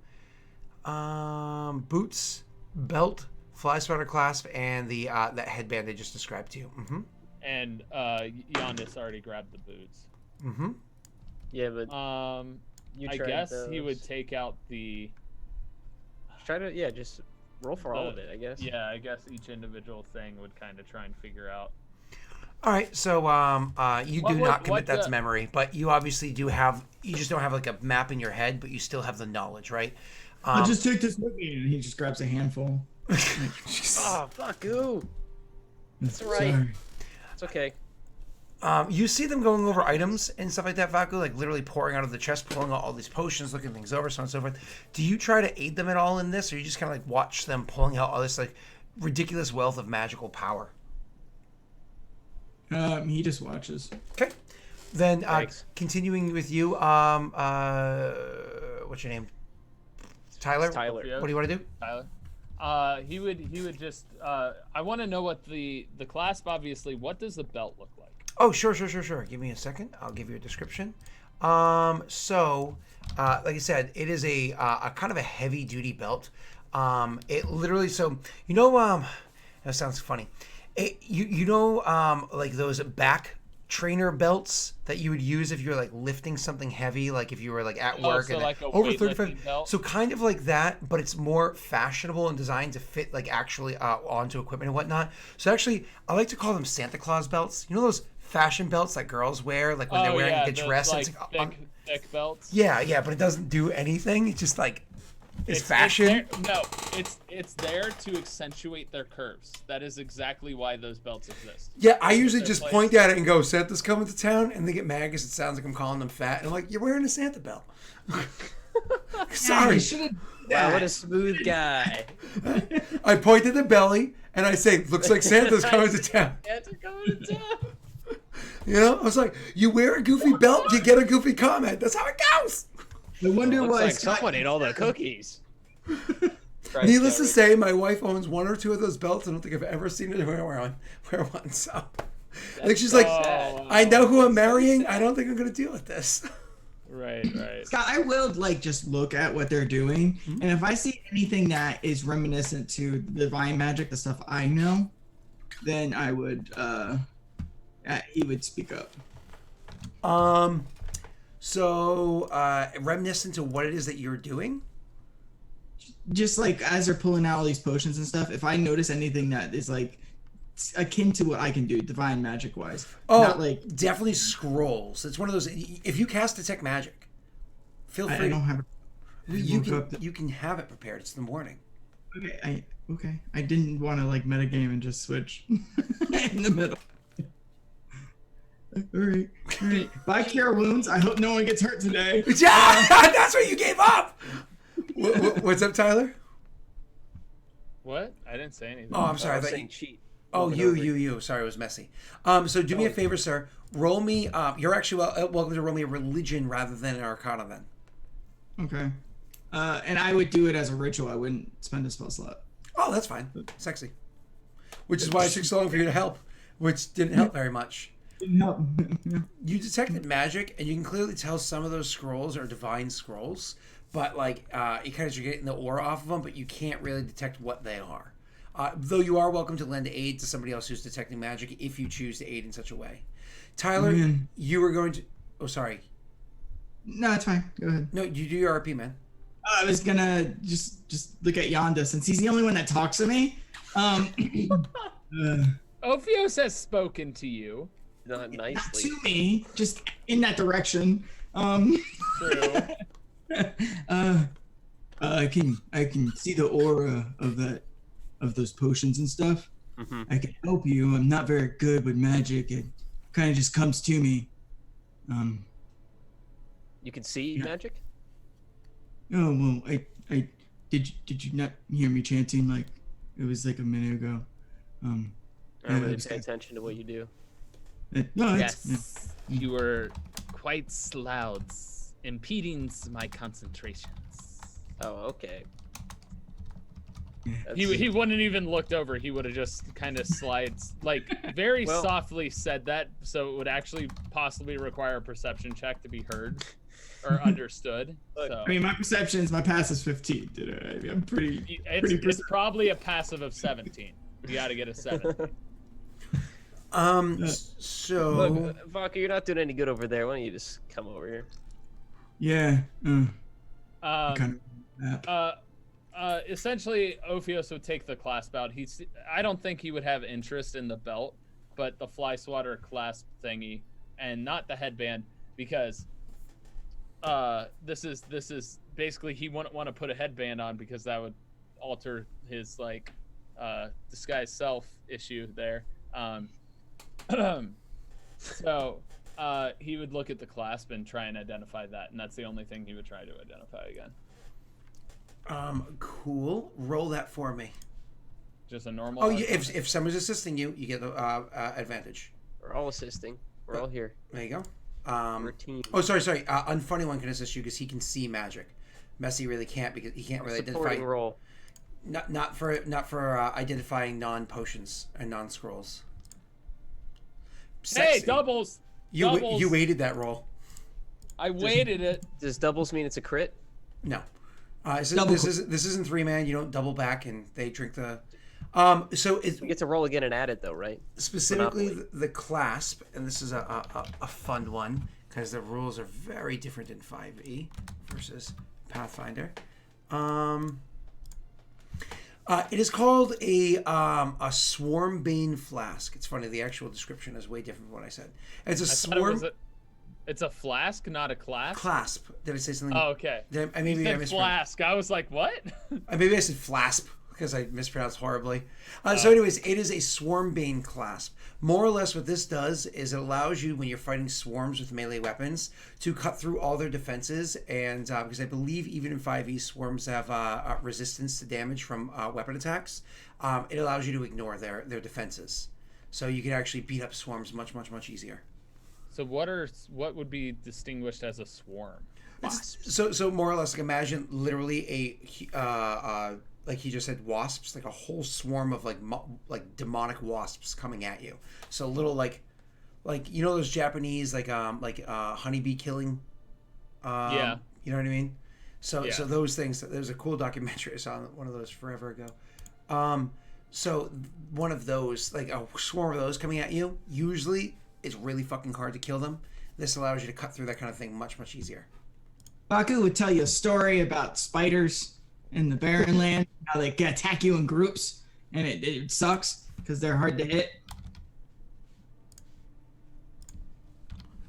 Boots, belt, fly swatter clasp, and the that headband they just described to you. Mm-hmm. And Yondis already grabbed the boots. Mm-hmm. Yeah, but you I tried guess those. he would take out the. Try to just roll for all of it. I guess. Yeah, I guess each individual thing would kind of try and figure out. All right, so you do not commit that to memory, but you obviously do have. You just don't have like a map in your head, but you still have the knowledge, right? I'll just take this with me, and he just grabs a handful. Oh, fuck you. That's right. Sorry. It's okay. You see them going over items and stuff like that, Vaku, like literally pouring out of the chest, pulling out all these potions, looking things over, so on and so forth. Do you try to aid them at all in this, or you just kind of like watch them pulling out all this like ridiculous wealth of magical power? He just watches. Okay. Then continuing with you, what's your name? Tyler? It's Tyler. Yeah. What do you want to do? Tyler. He would just. I want to know what the clasp. Obviously, what does the belt look like? Oh, sure. Give me a second. I'll give you a description. Like I said, it is a kind of a heavy duty belt. It literally, so you know, that sounds funny. Like those back trainer belts that you would use if you're like lifting something heavy, like if you were like at work so and like a over weightlifting 35. belt? So kind of like that, but it's more fashionable and designed to fit like actually onto equipment and whatnot. So actually, I like to call them Santa Claus belts. You know those fashion belts that girls wear, like when they're wearing a dress. Like It's like, thick belts. yeah, but it doesn't do anything. It's just like it's fashion. It's there to accentuate their curves. That is exactly why those belts exist. Yeah, I usually just point at it and go, Santa's coming to town, and they get mad because it sounds like I'm calling them fat. And I'm like, you're wearing a Santa belt. Sorry. Wow, what a smooth guy. I point at the belly, and I say, looks like Santa's coming to town. Santa's coming to town. You know? I was like, you wear a goofy belt, you get a goofy comment. That's how it goes. I wonder Looks why like someone ate all the cookies. Needless to say, my wife owns one or two of those belts. I don't think I've ever seen her wear one. So, like, she's like, I know who I'm marrying. I don't think I'm gonna deal with this. Right. Scott, I will like just look at what they're doing, and if I see anything that is reminiscent to divine magic, the stuff I know, then I would he would speak up. So reminiscent to what it is that you're doing. Just like as they're pulling out all these potions and stuff, if I notice anything that is like akin to what I can do, divine magic wise. Oh, not like definitely scrolls. It's one of those. If you cast detect magic, feel free. I don't have. You can have it prepared. It's the morning. Okay, I didn't want to like metagame and just switch in the middle. All right. Bye, cure wounds. I hope no one gets hurt today. Yeah, that's what you gave up. What's up, Tyler? What? I didn't say anything. Oh, I'm sorry. I was saying cheat. Oh, you. Sorry, it was messy. So do me a favor, sir. Roll me. You're actually welcome to roll me a religion rather than an arcana, then. Okay. And I would do it as a ritual. I wouldn't spend a spell slot. Oh, that's fine. Sexy. Which is why it took so long for you to help, which didn't help very much. No. You detected magic, and you can clearly tell some of those scrolls are divine scrolls, but like you kind of are getting the aura off of them, but you can't really detect what they are. Though you are welcome to lend aid to somebody else who's detecting magic if you choose to aid in such a way. Tyler, you were going to... Oh, sorry. No, it's fine. Go ahead. No, you do your RP, man. I was gonna just look at Yonda since he's the only one that talks to me. Ophios has spoken to you. Not Not nicely. to me, just in that direction. True. I can see the aura of those potions and stuff. Mm-hmm. I can help you. I'm not very good with magic. It kind of just comes to me. You can see magic? Oh well, I did you not hear me chanting like it was like a minute ago? I don't really was- pay attention to what you do. No, Yes. You were quite loud, impeding my concentrations. Oh, okay. Yeah. He wouldn't even looked over. He would have just kind of slides, like very Well- softly said that, so it would actually possibly require a perception check to be heard or understood. Look, So I mean, my perception is my pass is 15. I'm pretty. it's probably a passive of 17. You got to get a 7. So... Look, Vodka, you're not doing any good over there. Why don't you just come over here? Yeah. Um, Kind of. essentially, Ophios would take the clasp out. I don't think he would have interest in the belt, but the fly swatter clasp thingy, and not the headband, because this is basically he wouldn't want to put a headband on because that would alter his like disguise self issue there. So he would look at the clasp and try and identify that, and that's the only thing he would try to identify again. Cool. Roll that for me. Just a normal. Oh, yeah, if someone's assisting you, you get the advantage. We're all assisting. We're all here. There you go. We're a team. Oh, sorry. Unfunny one can assist you because he can see magic. Messy really can't because he can't really identify. Supporting role. Not for identifying non-potions and non-scrolls. Hey, Sexy. doubles. Doubles. You waited that roll. I waited it. Does doubles mean it's a crit? No. This Double isn't 3-man. You don't double back and they drink the. So it's We get to roll again and add it though, right? specifically Monopoly. the clasp, and this is a fun one because the rules are very different in 5e versus Pathfinder. It is called a swarmbane flask. It's funny, the actual description is way different from what I said. It's a I thought it swarm was it's a flask, not a clasp. clasp. Did I say something? Oh, okay. Maybe I Said mispronounced. flask. I was like, what? Maybe I said flasp because I mispronounced horribly. So anyways, it is a swarmbane clasp. More or less what this does is it allows you, when you're fighting swarms with melee weapons, to cut through all their defenses. And because I believe even in 5e, swarms have resistance to damage from weapon attacks, it allows you to ignore their defenses. So you can actually beat up swarms much, much, much easier. So what would be distinguished as a swarm? So more or less, like imagine literally a like he just said, wasps, like a whole swarm of like demonic wasps coming at you. So little like you know those Japanese like honeybee killing. Yeah. You know what I mean? So Yeah. so those things. There's a cool documentary I saw one of those forever ago. So one of those, like a swarm of those coming at you, usually it's really fucking hard to kill them. This allows you to cut through that kind of thing much, much easier. Baku would tell you a story about spiders in the barren land, how they can attack you in groups, and it sucks because they're hard to hit.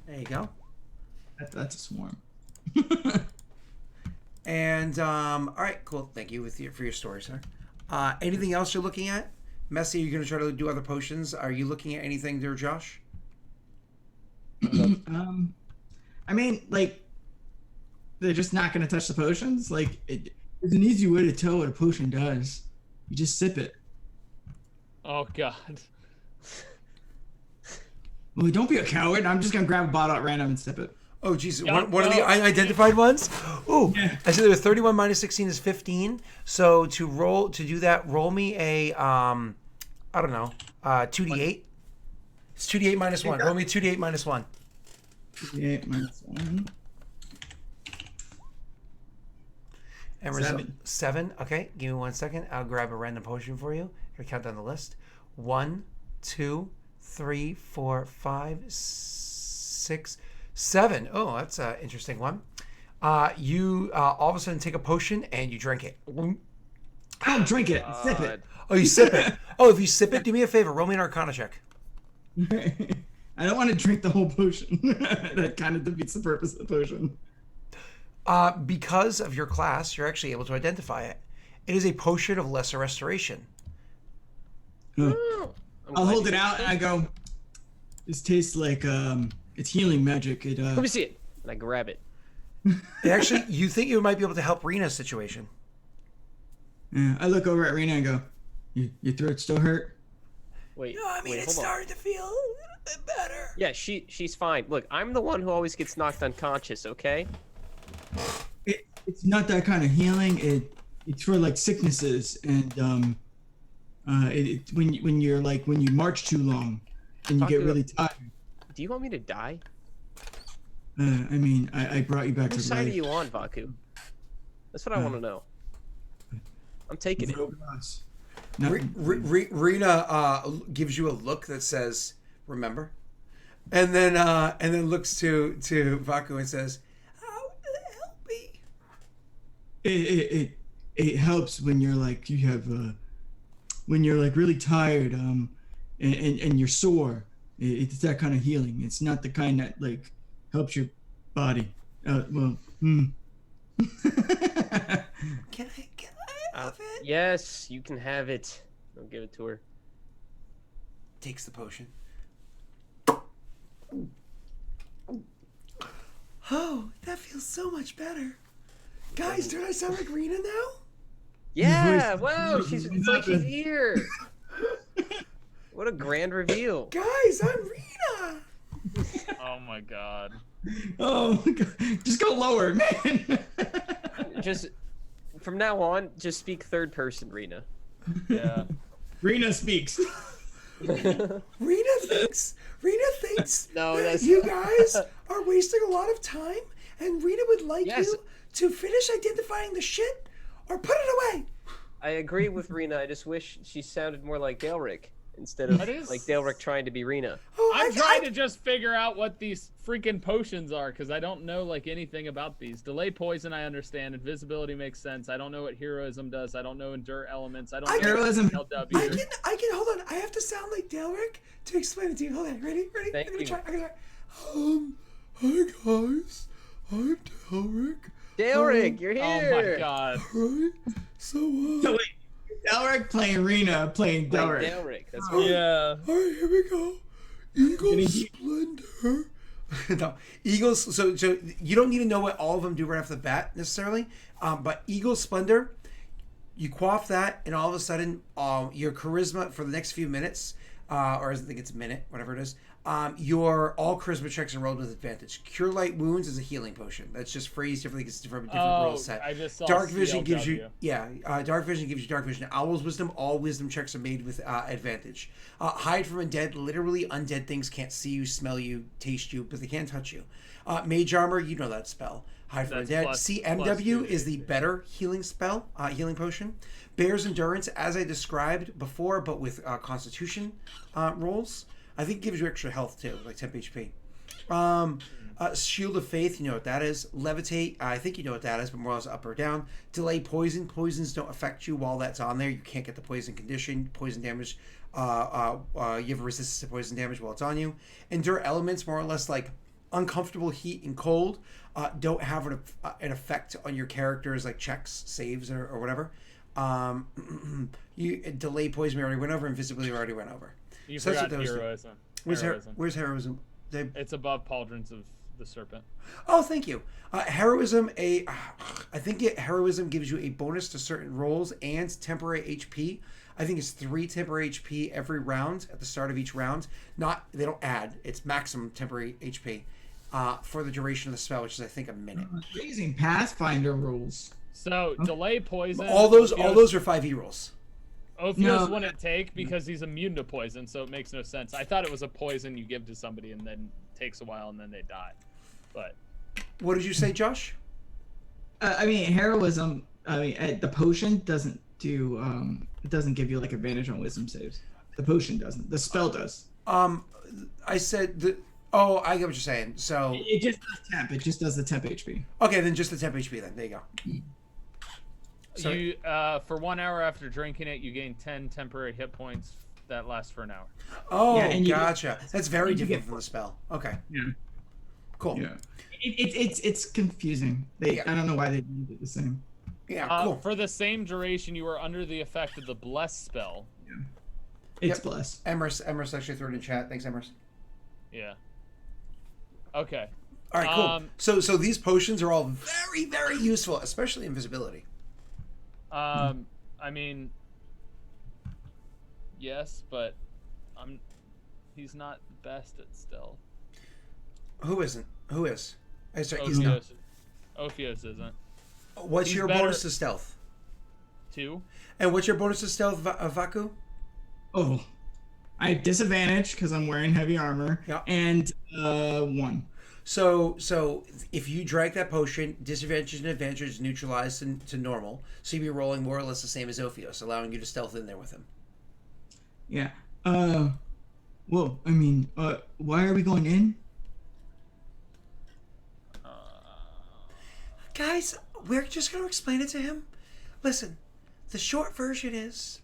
There you go. That's a swarm. And all right, cool. Thank you for your story, sir. Anything else you're looking at? Messi, are you going to try to do other potions? Are you looking at anything there, Josh? I mean, like, they're just not going to touch the potions. Like, there's an easy way to tell what a potion does. You just sip it. Oh God. Well, don't be a coward. I'm just going to grab a bottle at random and sip it. Oh, geez. Yeah, one of the unidentified ones? Ooh. Yeah. I said there was 31 minus 16 is 15. So to do that, roll me a, I don't know, 2d8. It's 2d8 minus 1. Roll me 2d8 minus 1. 2d8 minus 1. And result 7. Okay, give me 1 second. I'll grab a random potion for you. Here, count down the list. 1, 2, 3, 4, 5, 6, 7. Oh, that's an interesting one. You all of a sudden take a potion and you drink it. I don't drink it. Sip it. Oh, you sip it. Oh, if you sip it, do me a favor. Roll me an Arcana check. I don't want to drink the whole potion. That kind of defeats the purpose of the potion. Because of your class, you're actually able to identify it. It is a potion of lesser restoration. I'll hold it out and I go, this tastes like it's healing magic. Let me see it. And I grab it. Actually, you think you might be able to help Rena's situation. Yeah, I look over at Rena and go, your throat still hurt? Wait. No, I mean, it's starting to feel a little bit better. Yeah, she's fine. Look, I'm the one who always gets knocked unconscious, okay? It's not that kind of healing. It's for like sicknesses and when you march too long and you get really tired. Do you want me to die? I mean, I brought you back to Whose life. side are you on, Vaku? That's what I want to know. I'm taking it. Rena gives you a look that says, "Remember," and then looks to Vaku and says, "How will it help me?" It helps when you're like when you're like really tired and you're sore. It's that kind of healing. It's not the kind that like helps your body. Can I have it? Yes, you can have it. I'll give it to her. Takes the potion. Oh, that feels so much better. Guys, don't I sound like Rena now? Yeah, wow, it's like she's here. What a grand reveal. Guys, I'm Rena. Oh my God. Oh, God. Just go lower, man. Just from now on, just speak third person, Rena. Yeah. Rena speaks. Rena thinks No, that that's you guys are wasting a lot of time, and Rena would like Yes. you to finish identifying the shit or put it away. I agree with Rena. I just wish she sounded more like Daelric instead of That is- like Daelric trying to be Rena. Oh, I'm trying to just figure out what these freaking potions are because I don't know like anything about these. Delay poison, I understand. Invisibility makes sense. I don't know what heroism does. I don't know endure elements. I don't know Heroism. LW. I can hold on. I have to sound like Daelric to explain it to you. Hold on. Ready? Thank I'm gonna you. try. Hi guys. I'm Daelric. Daelric, you're Oh here. my God. Right? So So wait, Daelric playing Rena playing Like Daelric. Daelric. That's Oh. right. Yeah. All right, here we go. Eagle Gonna hear- Splendor. No, Eagles. So you don't need to know what all of them do right off the bat necessarily. But Eagle Splendor, you quaff that, and all of a sudden, your charisma for the next few minutes, or I think it's a minute, whatever it is, Your all charisma checks are rolled with advantage. Cure Light Wounds is a healing potion. That's just phrased differently. It's from a different rule set. I just saw Dark Vision gives CLW. you, Dark Vision gives you Dark Vision. Owl's Wisdom, all wisdom checks are made with advantage. Hide from Undead, literally undead things can't see you, smell you, taste you, but they can touch you. Mage Armor, you know that spell. Hide from That's Undead. plus CMW 2 is the better healing spell, healing potion. Bear's Endurance, as I described before, but with Constitution rolls. I think it gives you extra health too, like 10 HP. Shield of Faith, you know what that is. Levitate, I think you know what that is, but more or less up or down. Delay Poison, poisons don't affect you while that's on there. You can't get the poison condition, poison damage. You have a resistance to poison damage while it's on you. Endure Elements, more or less like uncomfortable heat and cold, don't have an effect on your characters like checks, saves, or whatever. You delay poison, we already went over. Invisibility, we already went over. You So that's forgot what those do. heroism. Where's heroism? It's above Pauldrons of the Serpent. Oh, thank you. Heroism, I think heroism gives you a bonus to certain rolls and temporary HP. I think it's 3 temporary HP every round at the start of each round. They don't add. It's maximum temporary HP for the duration of the spell, which is I think a minute. Raising Pathfinder rules. So delay poison. All those are 5e rolls. Ophios No. wouldn't take because he's immune to poison, so it makes no sense. I thought it was a poison you give to somebody and then takes a while and then they die. But What did you say, Josh? I mean, heroism. I mean, the potion doesn't do. It doesn't give you like advantage on wisdom saves. The potion doesn't. The spell does. I said that. Oh, I get what you're saying. So It just does temp. It just does the temp HP. okay, then just the temp HP. Then there you go. So- you for 1 hour after drinking it, you gain 10 temporary hit points that last for an hour. Oh, Yeah, and you gotcha. That's very you different get- from the spell. Okay, Yeah. cool. Yeah. It's confusing. Yeah. I don't know why they did it the same. Yeah, cool. For the same duration, you were under the effect of the Bless spell. It's Yep. blessed. Emrys actually threw it in chat. Thanks, Emrys. Yeah. Okay. All right, cool. Um, So these potions are all very, very useful, especially invisibility. I mean, yes, but he's not the best at stealth. Who isn't? Who is? Sorry, he's not. Ophios isn't. What's He's your better- bonus to stealth? 2? And what's your bonus to stealth, Vaku? Oh, I have disadvantage because I'm wearing heavy armor. Yeah. And 1. So if you drank that potion, disadvantage and advantage is neutralized to normal. So you'd be rolling more or less the same as Ophios, allowing you to stealth in there with him. Yeah. Well, I mean, why are we going in? Guys, we're just going to explain it to him. Listen, the short version is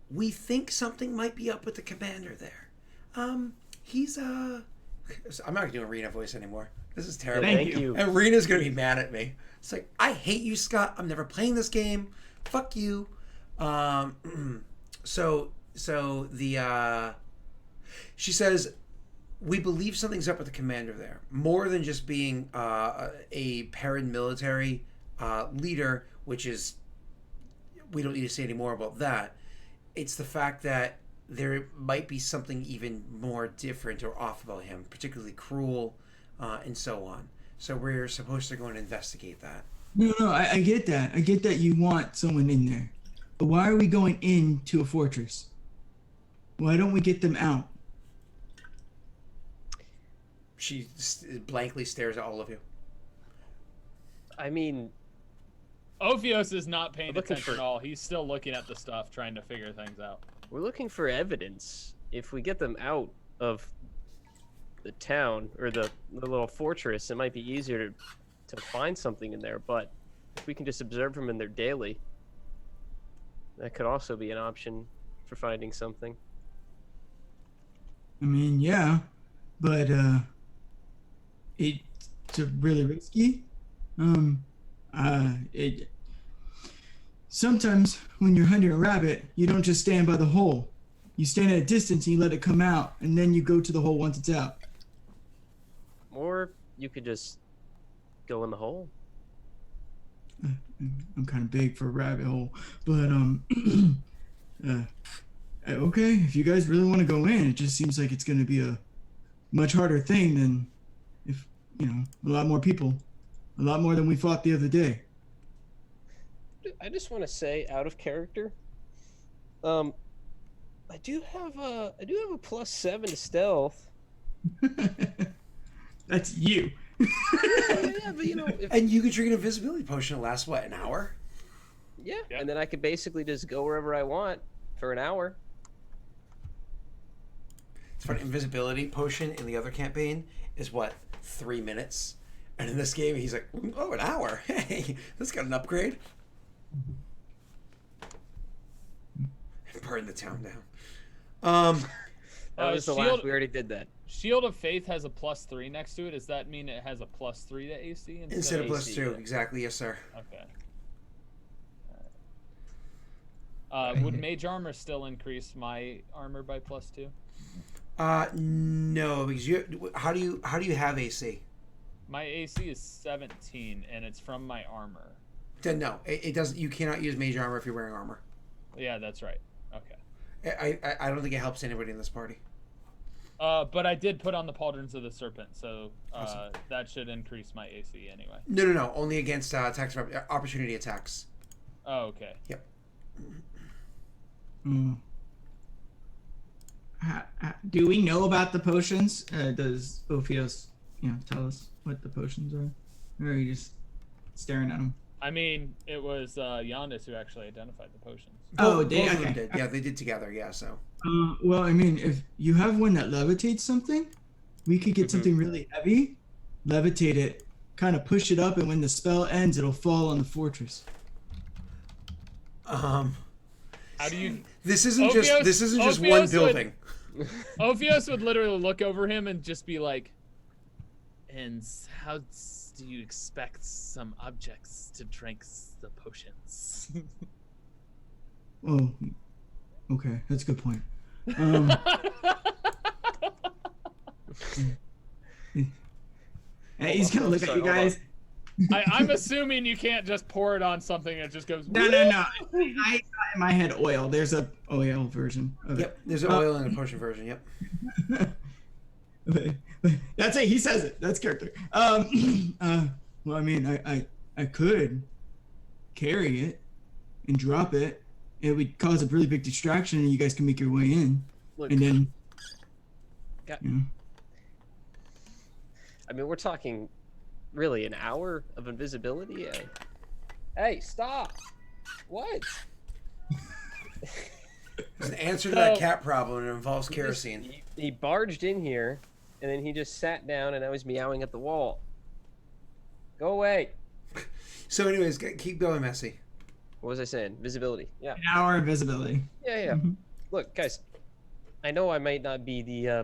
we think something might be up with the commander there. He's I'm not going to do Arena voice anymore. This is terrible. Thank you. And Rena's going to be mad at me. It's like, I hate you, Scott. I'm never playing this game. Fuck you. So the she says, we believe something's up with the commander there. More than just being a paramilitary leader, which is, we don't need to say any more about that. It's the fact that there might be something even more different or off about him, particularly cruel, and so on. So we're supposed to go and investigate that. No, I get that. I get that you want someone in there. But why are we going into a fortress? Why don't we get them out? She blankly stares at all of you. I mean, Ophios is not paying I'm looking attention for- at all. He's still looking at the stuff, trying to figure things out. we're looking for evidence. If we get them out of the town or the little fortress, it might be easier to find something in there. But if we can just observe them in their daily, that could also be an option for finding something. I mean, yeah, but it's really risky. Sometimes when you're hunting a rabbit, you don't just stand by the hole. You stand at a distance and you let it come out, and then you go to the hole once it's out. Or you could just go in the hole. I'm kind of big for a rabbit hole, but Okay, if you guys really want to go in, it just seems like it's going to be a much harder thing than if, a lot more people. A lot more than we fought the other day. I just want to say, out of character, I do have a +7 to stealth. That's you. Yeah, but And you could drink an invisibility potion that lasts what, an hour? yeah, Yeah. and then I could basically just go wherever I want for an hour. It's funny. Invisibility potion in the other campaign is what, 3 minutes, and in this game he's like, oh, an hour. Hey, this got an upgrade. Burn the town down. That was the last. We already did that. Shield of Faith has a +3 next to it. Does that mean it has a +3 to AC Instead of AC, +2, yeah. exactly. Yes, sir. Okay. Would Mage Armor still increase my armor by +2? No, because how do you have AC? My AC is 17, and it's from my armor. Then no, it doesn't. You cannot use mage armor if you're wearing armor. Yeah, that's right. Okay. I don't think it helps anybody in this party. But I did put on the Pauldrons of the Serpent, so Awesome. that should increase my AC anyway. No. Only against attacks, opportunity attacks. Oh, okay. Yep. Do we know about the potions? Does Ophios, tell us what the potions are? Or are you just staring at them? I mean, it was Yandis who actually identified the potions. Oh, Both of them okay. did. Yeah, they did together. Yeah, so. Well, I mean, if you have one that levitates something, we could get something really heavy, levitate it, kind of push it up, and when the spell ends, it'll fall on the fortress. How do you? This isn't Ophios- just one Ophios building. Ophios would literally look over him and just be like, "And how do you expect some objects to drink the potions?" Oh, okay, that's a good point. Hey, he's gonna look at you guys. I'm assuming you can't just pour it on something and it just goes. No. I got in my head oil. There's a oil version of Yep, there's an oil and a potion version. Yep. it. That's it. He says it. That's character. Well, I mean, I could carry it and drop it. It would cause a really big distraction, and you guys can make your way in. Look, And then, I mean, we're talking really an hour of invisibility. Hey, stop! What? There's an answer to that cat problem, and it involves kerosene. He barged in here, and then he just sat down, and I was meowing at the wall. Go away. So, anyways, keep going, Messi. What was I saying? Visibility. Yeah. an hour of visibility. Yeah. Look, guys, I know I might not be the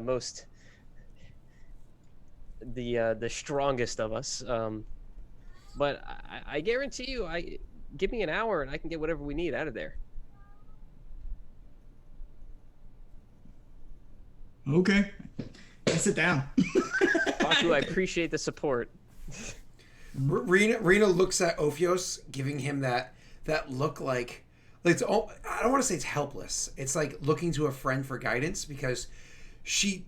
the strongest of us, but I guarantee you, give me an hour and I can get whatever we need out of there. Okay. Sit down. Baku, I appreciate the support. Rena looks at Ophios, giving him that look like it's. I don't want to say it's helpless. It's like looking to a friend for guidance, because she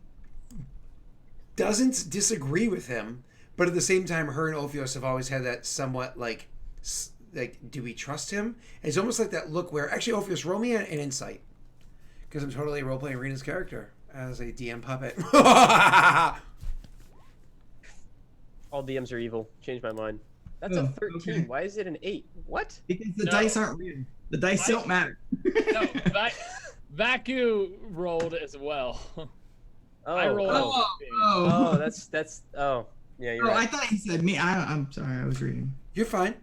doesn't disagree with him, but at the same time, her and Ophios have always had that somewhat like, do we trust him? And it's almost like that look where, actually, Ophios, roll me an insight, because I'm totally role playing Rena's character as a DM puppet. All DMs are evil. Change my mind. That's a 13. Okay. Why is it an 8? What? Because the No. dice aren't real. The dice don't matter. No, Vacu rolled as well. Oh, I rolled. oh, that's. Oh, yeah, you're Oh, I right. thought he said me. I'm sorry. I was reading. You're fine.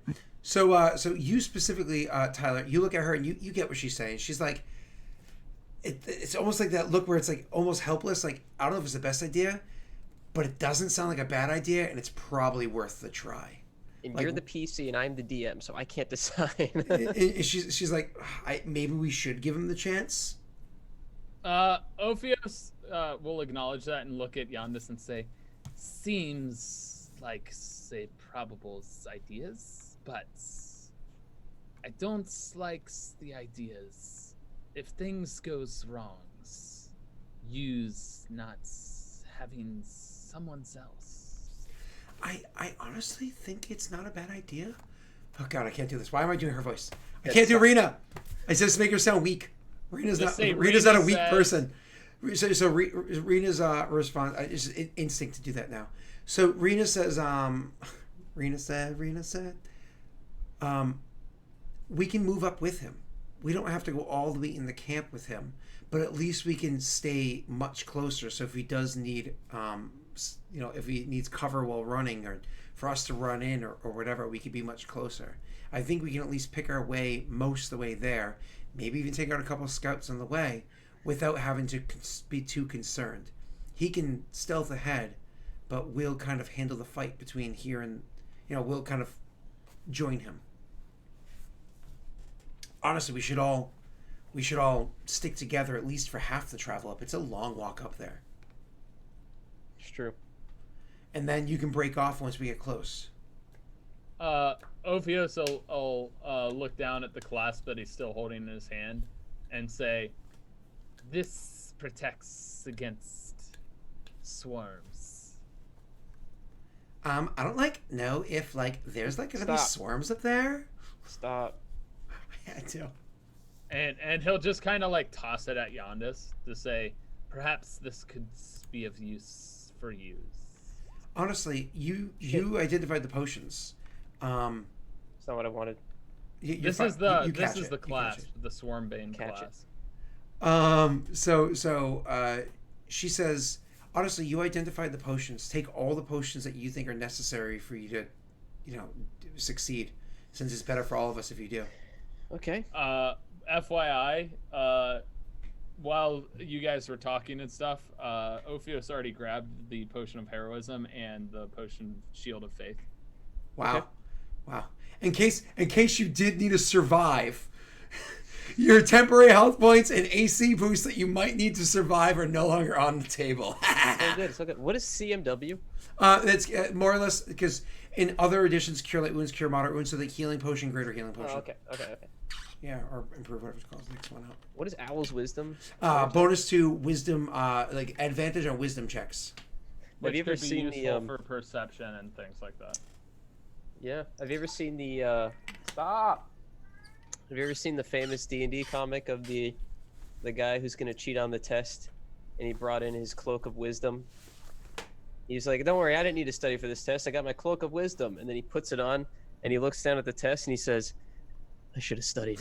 So you specifically, Tyler, you look at her and you get what she's saying. She's like, it's almost like that look where it's like almost helpless. Like, I don't know if it's the best idea, but it doesn't sound like a bad idea, and it's probably worth the try. And like- you're the PC and I'm the DM, so I can't decide. She's like, maybe we should give him the chance. Ophios will acknowledge that and look at Yandis and say, "Seems like say probable ideas, but I don't like the ideas, if things goes wrong, use not having someone else. I honestly think it's not a bad idea. Oh God, I can't do this. Why am I doing her voice? I It's can't do not- Rena. I just make her sound weak. Rena's Just say not a Rena weak said- person. So Rena's response. It's just an instinct to do that now. So Rena says, Rena said, we can move up with him. We don't have to go all the way in the camp with him, but at least we can stay much closer. So if he does need, if he needs cover while running, or for us to run in, or whatever, we could be much closer. I think we can at least pick our way most of the way there. Maybe even take out a couple of scouts on the way without having to be too concerned. He can stealth ahead, but we'll kind of handle the fight between here and, we'll kind of join him. Honestly, we should all stick together at least for half the travel up. It's a long walk up there. It's true. And then you can break off once we get close. Ophios will look down at the clasp that he's still holding in his hand and say, "This protects against swarms." I don't know if there's gonna be Stop. swarms up there. Stop. I had to. And he'll just kind of toss it at Yondis to say, "Perhaps this could be of use for you." Honestly, you identified the potions. It's not what I wanted. This is the class, the Swarmbane Catch class. So she says, honestly, you identified the potions. Take all the potions that you think are necessary for you to, succeed, since it's better for all of us if you do. Okay. FYI, while you guys were talking and stuff, Ophios already grabbed the potion of heroism and the potion shield of faith. Wow. Okay. Wow. In case you did need to survive, your temporary health points and AC boosts that you might need to survive are no longer on the table. So good. So good. What is CMW? That's more or less because in other editions, cure light wounds, cure moderate wounds, so the healing potion, greater healing potion. Oh, okay. Yeah, or improve whatever's called the next one out. What is Owl's wisdom? Bonus to wisdom, advantage on wisdom checks. Have you ever Which could be seen useful the for perception and things like that? Yeah. Have you ever seen the Stop. Have you ever seen the famous D&D comic of the guy who's going to cheat on the test and he brought in his cloak of wisdom? He's like, "Don't worry, I didn't need to study for this test. I got my cloak of wisdom." And then he puts it on and he looks down at the test and he says, "I should have studied."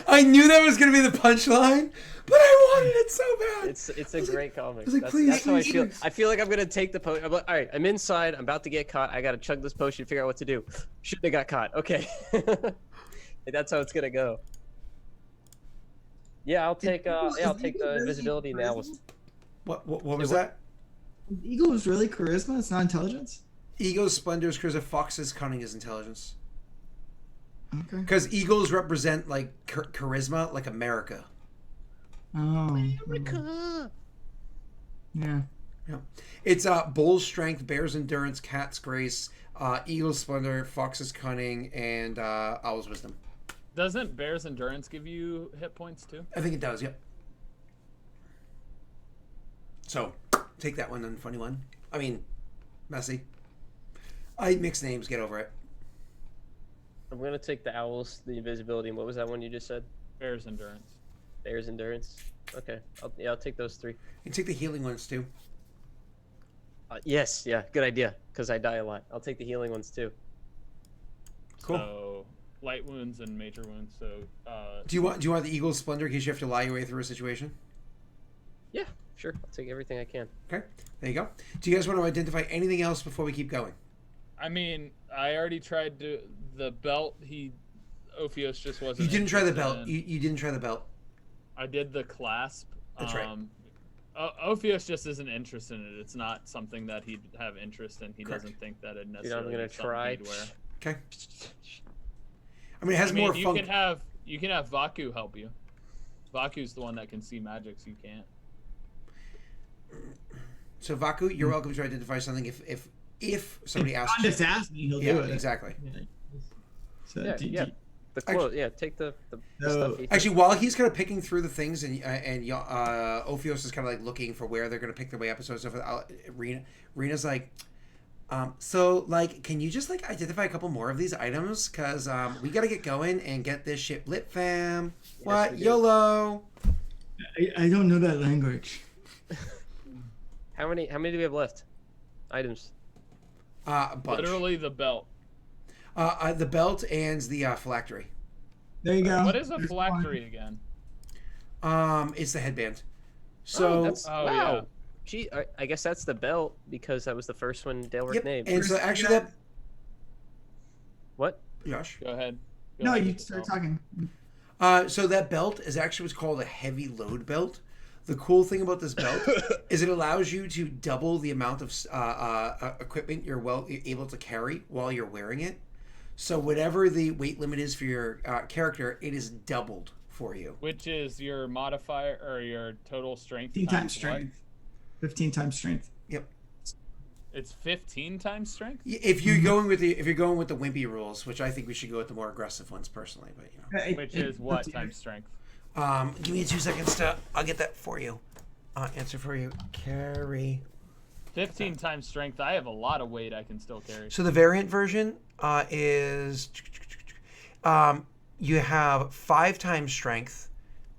I knew that was going to be the punchline, but I wanted it so bad. It's a great comic. was like, please, that's how I please, feel. please. I feel like I'm gonna take the potion. I'm like, all right, I'm inside. I'm about to get caught. I gotta chug this potion, figure out what to do. Shouldn't have got caught. Okay. That's how it's gonna go. Yeah, I'll take the invisibility now. What was that? Eagle is really charisma. It's not intelligence. Eagle's splendor is charisma. Fox's cunning is intelligence. Okay. Because eagles represent charisma, like America. Oh. Yeah. Yeah. It's bull's strength, bear's endurance, cat's grace, eagle's splendor, fox's cunning, and owl's wisdom. Doesn't Bear's endurance give you hit points too? I think it does. Yep. So take that one, then funny one. I mean, messy. I mix names. Get over it. I'm gonna take the owls, the invisibility, and what was that one you just said? Bear's endurance. Bear's endurance. Okay, I'll take those three. You can take the healing ones too. Yes, yeah, good idea. Because I die a lot. I'll take the healing ones too. Cool. So light wounds and major wounds. So Do you want the eagle's splendor in case you have to lie your way through a situation? Yeah, sure. I'll take everything I can. Okay, there you go. Do you guys want to identify anything else before we keep going? I mean, I already tried to the belt. Ophios just wasn't. You didn't try the interested belt. in. You didn't try the belt. I did the clasp. That's right. Ophios just isn't interested in it. It's not something that he'd have interest in. He Correct. doesn't think that it You know, necessarily. I'm gonna is something try. he'd wear. Okay. I mean, it has more you funk. can have Vaku help you. Vaku's the one that can see magics you can't. So Vaku, you're welcome to identify something if somebody asks. Just ask me, he'll Yeah, do it. exactly. Yeah. So, Yeah, do, yeah. Do, The clothes, yeah. Take the No. stuff. He Actually, while he's kind of picking through the things, and Ophios is kind of like looking for where they're going to pick their way up and so forth, Rena's like, so like, can you just like identify a couple more of these items? Cause we got to get going and get this ship lit, fam. Yes, What? we do. YOLO. I don't know that language. How many do we have left? Items. A bunch. Literally the belt. The belt and the phylactery. There you go. What is a There's phylactery again? It's the headband. So that's Oh, wow. yeah. Gee, I guess that's the belt because that was the first one Daelric yep. named. And so actually that What? Josh. Go ahead. Go No, ahead you with the start belt. talking. So that belt is actually what's called a heavy load belt. The cool thing about this belt is it allows you to double the amount of equipment you're able to carry while you're wearing it. So whatever the weight limit is for your character, it is doubled for you. Which is your modifier or your total strength 15 times what? strength. 15 times strength. Yep. It's 15 times strength. If you're going with the wimpy rules, which I think we should go with the more aggressive ones personally, but you know. Which is what times strength? Give me 2 seconds I'll get that for you. Answer for you. Carry. 15 times strength. I have a lot of weight I can still carry. So the variant version is you have 5 times strength.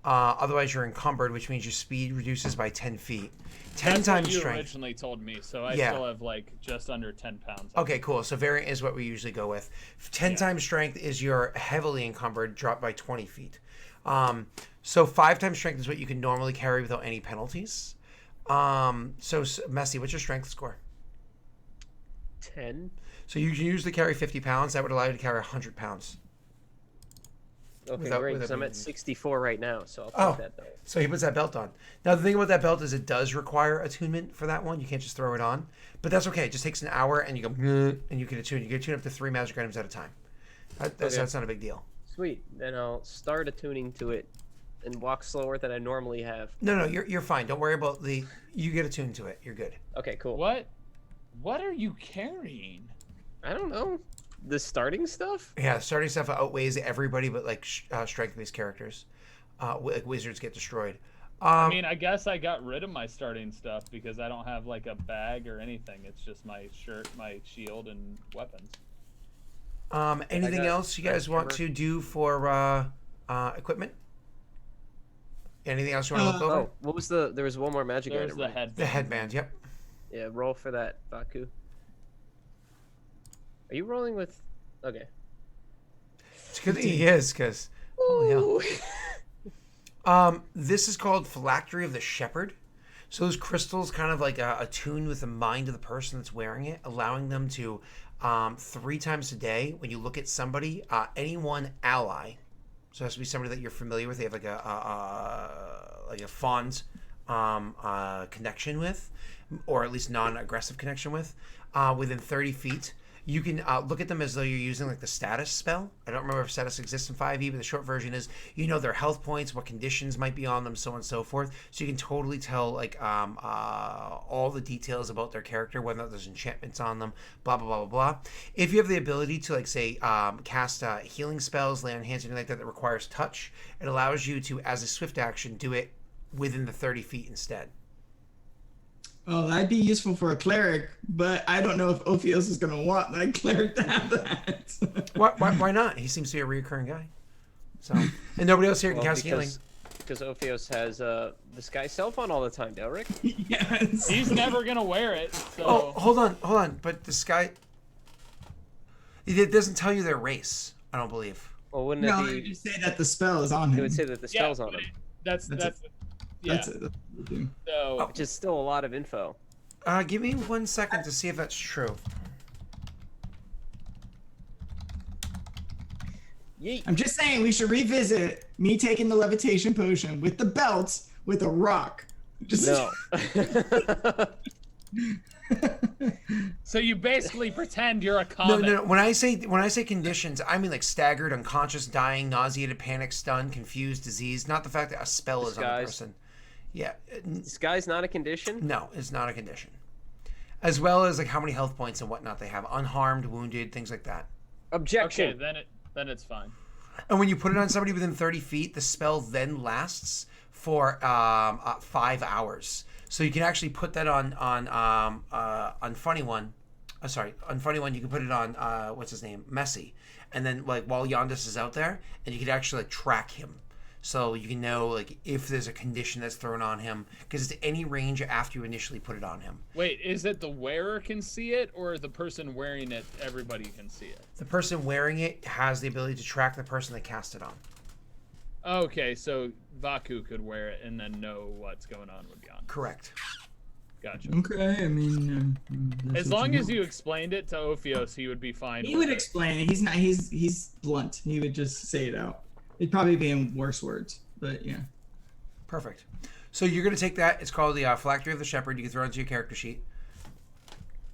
Otherwise, you're encumbered, which means your speed reduces by 10 feet. 10 That's times what you strength. originally told me, so I Yeah. still have like just under 10 pounds. Okay, cool. So variant is what we usually go with. 10 times strength is your heavily encumbered, dropped by 20 feet. So 5 times strength is what you can normally carry without any penalties. So Messy, what's your strength score? 10. So you can usually carry 50 pounds. That would allow you to carry 100 pounds. Okay, Without- great. without Because I'm being- at 64 right now, so Oh. I'll take that belt. So he puts that belt on. Now, the thing about that belt is it does require attunement for that one. You can't just throw it on. But that's okay. It just takes an hour, and you go, and you can attune. You can attune up to 3 magic items at a time. That's not a big deal. Sweet. Then I'll start attuning to it and walk slower than I normally have. No, you're fine. Don't worry about you get attuned to it. You're good. Okay, cool. What are you carrying? I don't know. The starting stuff? Yeah, starting stuff outweighs everybody but like strength-based characters. Like wizards get destroyed. I mean, I guess I got rid of my starting stuff because I don't have like a bag or anything. It's just my shirt, my shield, and weapons. Anything got else you guys want to do for equipment? Anything else you want to look over? Oh, what was there was one more magic There's item. the right? head. The headband. Yep. Yeah, roll for that, Baku. Are you rolling with... Okay. It's good that he is, because holy hell. This is called Phylactery of the Shepherd. So those crystals kind of like attune with the mind of the person that's wearing it, allowing them to 3 times a day when you look at somebody, any one ally. So it has to be somebody that you're familiar with. They have like a fond connection with, or at least non-aggressive connection with, within 30 feet. You can look at them as though you're using like the status spell. I don't remember if status exists in 5e, but the short version is you know their health points, what conditions might be on them, so on and so forth. So you can totally tell like all the details about their character, whether there's enchantments on them, blah blah blah blah blah. If you have the ability to like say cast healing spells, lay on hands, anything like that that requires touch, it allows you to, as a swift action, do it within the 30 feet instead. Oh, that'd be useful for a cleric, but I don't know if Ophios is going to want that cleric to have that. Why not? He seems to be a reoccurring guy. So, and nobody else here can cast healing. Because Ophios has this guy's cell phone all the time, Daelric. Yes. He's never gonna wear it. So. Oh, hold on. But this guy, it doesn't tell you their race. I don't believe. Well, wouldn't No, it you be... just say that the spell is on him. It would say that the spell's on but him, That's That's yeah. That's it. That's what we do. So which is still a lot of info. Give me 1 second to see if that's true. Yeet. I'm just saying we should revisit me taking the levitation potion with the belt with a rock. Just No. so you basically pretend you're a No, comet. no. When I say conditions, I mean like staggered, unconscious, dying, nauseated, panic, stunned, confused, diseased. Not the fact that a spell is on the Disguise. person. Yeah. This guy's not a condition? No, it's not a condition. As well as like how many health points and whatnot they have, unharmed, wounded, things like that. Objection. Okay, then it's fine. And when you put it on somebody within 30 feet, the spell then lasts for 5 hours. So you can actually put that on Funny One. On Funny One, you can put it on what's his name, Messy, and then like while Yondis is out there, and you can actually like track him. So you can know like if there's a condition that's thrown on him, because it's any range after you initially put it on him. Wait, is it the wearer can see it, or the person wearing it, everybody can see it? The person wearing it has the ability to track the person that cast it on. Okay, so Vaku could wear it and then know what's going on with Yondis. Correct. Gotcha. Okay, I mean, that's As what long you as want. you explained it to Ophios, he would be fine. He with would it. explain it. He's not. He's blunt. He would just say it out. It'd probably be in worse words, but yeah. Perfect. So you're going to take that. It's called the Phylactery of the Shepherd. You can throw it into your character sheet.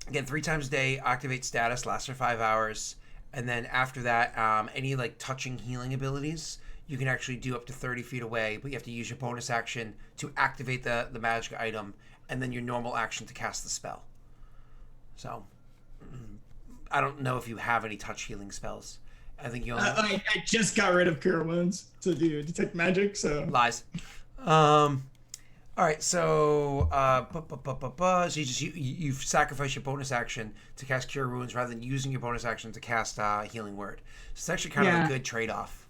Again, 3 times a day, activate status, lasts for 5 hours. And then after that, any like touching healing abilities, you can actually do up to 30 feet away, but you have to use your bonus action to activate the magic item, and then your normal action to cast the spell. So, I don't know if you have any touch healing spells. I think you only... I just got rid of Cure Wounds to do Detect Magic, so... Lies. All right, so so you sacrifice your bonus action to cast Cure Wounds rather than using your bonus action to cast Healing Word. So it's actually kind of a good trade-off.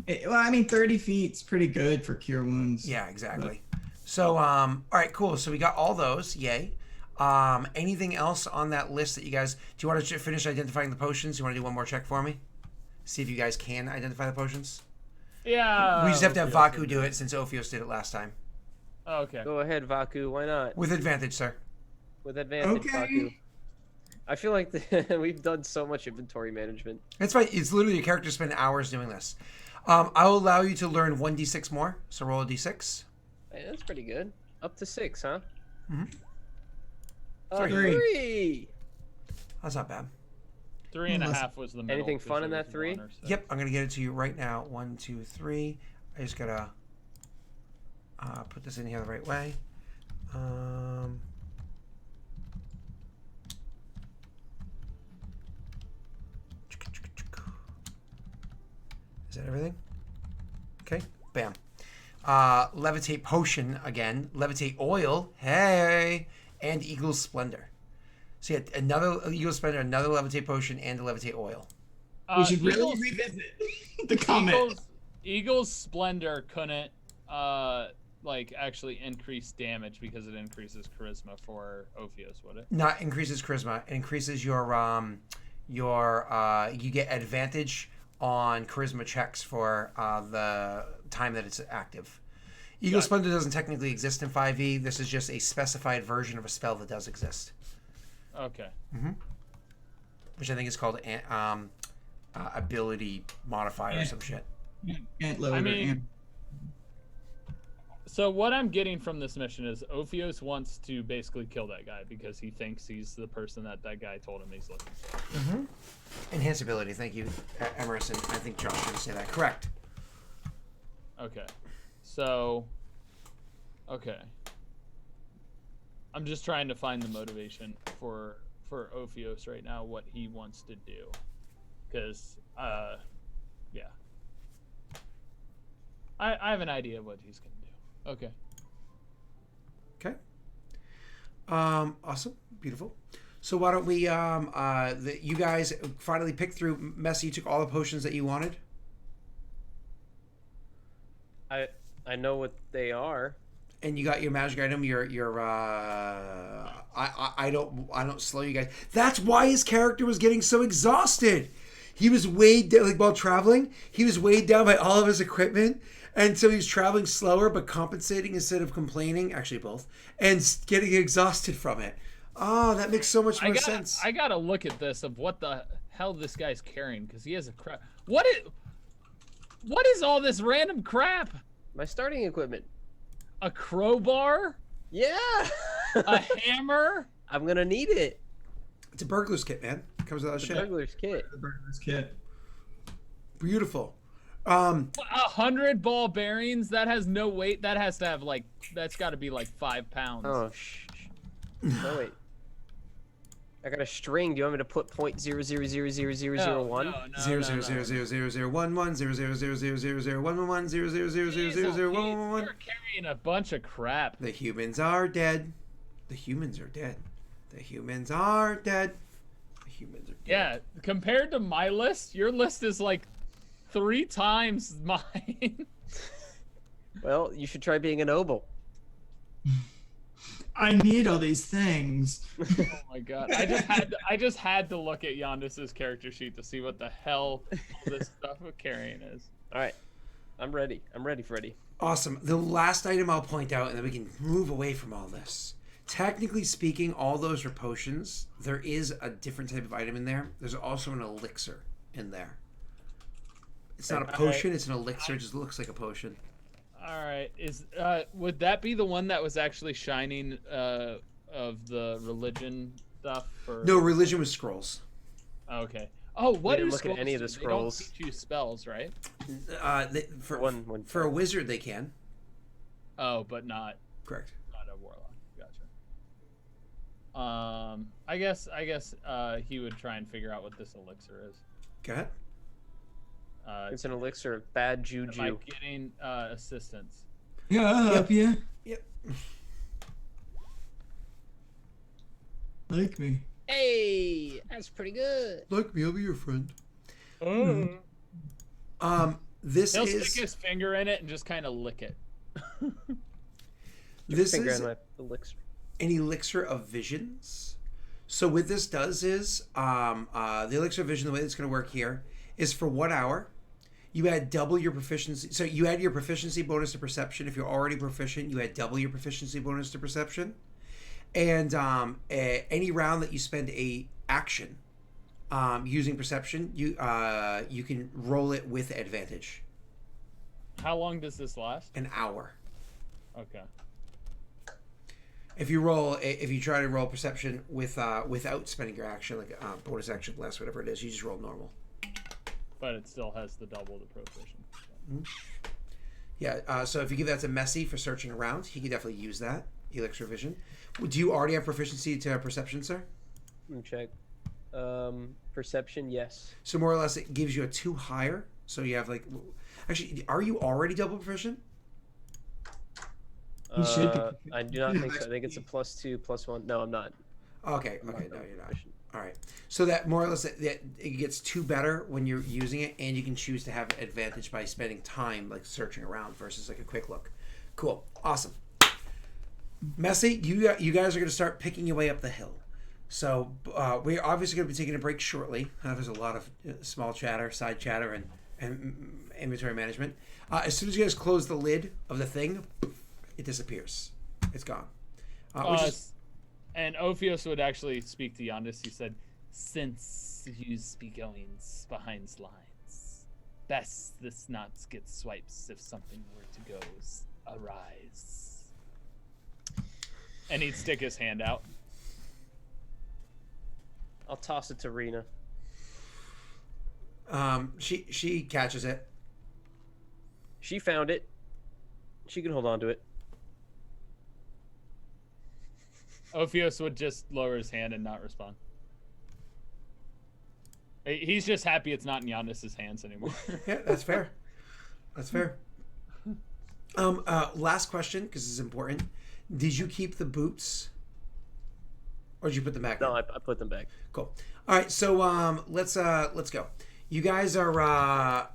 Well, I mean, 30 feet's pretty good for Cure Wounds. Yeah, exactly. So, all right, cool. So we got all those. Yay. Anything else on that list that you guys... Do you want to finish identifying the potions? You want to do one more check for me? See if you guys can identify the potions? Yeah. We just have to have Vaku do it since Ophios did it last time. Okay. Go ahead, Vaku. Why not? With advantage, sir. With advantage, Okay. Vaku. I feel like we've done so much inventory management. That's fine. It's literally your character spend hours doing this. I'll allow you to learn 1d6 more. So roll a d6. Hey, that's pretty good. Up to 6, huh? Mhm. 3. That's not bad. 3.5 was the middle. Anything 'cause fun in there that was 3? one or so. Yep, I'm going to get it to you right now. 1, 2, 3. I just got to put this in here the right way. Is that everything? Okay, bam. Levitate Potion again. Levitate Oil. Hey! And Eagle's Splendor. So you had another Eagle's Splendor, another Levitate Potion, and a Levitate Oil. We should really Eagles- revisit the comment. Eagle's Splendor couldn't like actually increase damage because it increases charisma for Ophios, would it? Not increases charisma. It increases your you get advantage on charisma checks for the time that it's active. Eagle Gotcha. Splendor doesn't technically exist in 5e. This is just a specified version of a spell that does exist, Okay. which I think is called ability modifier or some shit. Ant loader, I mean- ant- So what I'm getting from this mission is Ophios wants to basically kill that guy because he thinks he's the person that guy told him he's looking for. Enhance ability. Thank you, Emerson. I think Josh should say that. Correct. Okay. So, okay. I'm just trying to find the motivation for Ophios right now, what he wants to do. Because, yeah. I have an idea of what he's going to do. Okay. Okay. Awesome. Beautiful. So why don't we you guys finally picked through Messy, you took all the potions that you wanted? I know what they are. And you got your magic item, your I don't slow you guys. That's why his character was getting so exhausted. He was weighed down, like while traveling, he was weighed down by all of his equipment. And so he was traveling slower, but compensating instead of complaining. Actually, both. And getting exhausted from it. Oh, that makes so much more sense. I gotta look at this of what the hell this guy's carrying because he has a crap. What is all this random crap? My starting equipment. A crowbar? Yeah. A hammer? I'm gonna need it. It's a burglar's kit, man. It comes with all that The shit. burglar's kit. the burglar's kit. Beautiful. 100 ball bearings? That has no weight. That has to have that's got to be like 5 pounds. Oh, No, wait. I got a string. Do you want me to put .000000001? No, 0000011 0000011 0000011. You're carrying a bunch of crap. The humans are dead. The humans are dead. The humans are dead. The humans are dead. Yeah, compared to my list, your list is like 3 times mine. Well, you should try being a noble. I need all these things. Oh my god! I just had to look at Yandis's character sheet to see what the hell all this stuff with carrying is. All right, I'm ready. I'm ready, Freddy. Awesome. The last item I'll point out, and then we can move away from all this. Technically speaking, all those are potions. There is a different type of item in there. There's also an elixir in there. It's not a potion. It's an elixir. It just looks like a potion. All right, would that be the one that was actually shining of the religion stuff? Or... No, religion was scrolls. Okay. Oh, what didn't do look at any of the scrolls. They don't teach you spells, right? For a wizard, they can. Oh, but not Correct. a warlock. Gotcha. I guess he would try and figure out what this elixir is. Go ahead. It's an elixir of bad juju. Am I getting assistance? Yeah, I'll help you. Yep. Like me. Hey, that's pretty good. Like me, I'll be your friend. Oh. This He'll is stick his finger in it and just kind of lick it. this Finger is in my elixir. an elixir of visions. So what this does is the elixir of vision. The way it's going to work here is for 1 hour. You add double your proficiency. So you add your proficiency bonus to perception. If you're already proficient, you add double your proficiency bonus to perception. And any round that you spend a action using perception, you can roll it with advantage. How long does this last? An hour. Okay. If you try to roll perception without spending your action, like bonus action plus whatever it is, you just roll normal. But it still has the double the proficiency. Yeah. So if you give that to Messi for searching around, he can definitely use that elixir vision. Do you already have proficiency to perception, sir? Let me check. Perception, yes. So more or less, it gives you a 2 higher. So you have like, actually, are you already double proficient? He should be. I do not think so. I think it's a +2, +1. No, I'm not. Okay. I'm No, not you're not. proficient. All right. So that more or less it gets 2 better when you're using it, and you can choose to have advantage by spending time like searching around versus like a quick look. Cool. Awesome. Messi, you guys are going to start picking your way up the hill. So we're obviously going to be taking a break shortly. There's a lot of small chatter, side chatter, and inventory management. As soon as you guys close the lid of the thing, it disappears. It's gone. And Ophios would actually speak to Yandis. He said, "Since you speak going behind lines, best this not get swipes if something were to go arise." And he'd stick his hand out. I'll toss it to Rena. She catches it. She found it. She can hold on to it. Ophios would just lower his hand and not respond. He's just happy it's not in Yandis' hands anymore. Yeah, that's fair. That's fair. Last question, because it's important. Did you keep the boots? Or did you put them back? No, I put them back. Cool. All right, so let's go. You guys are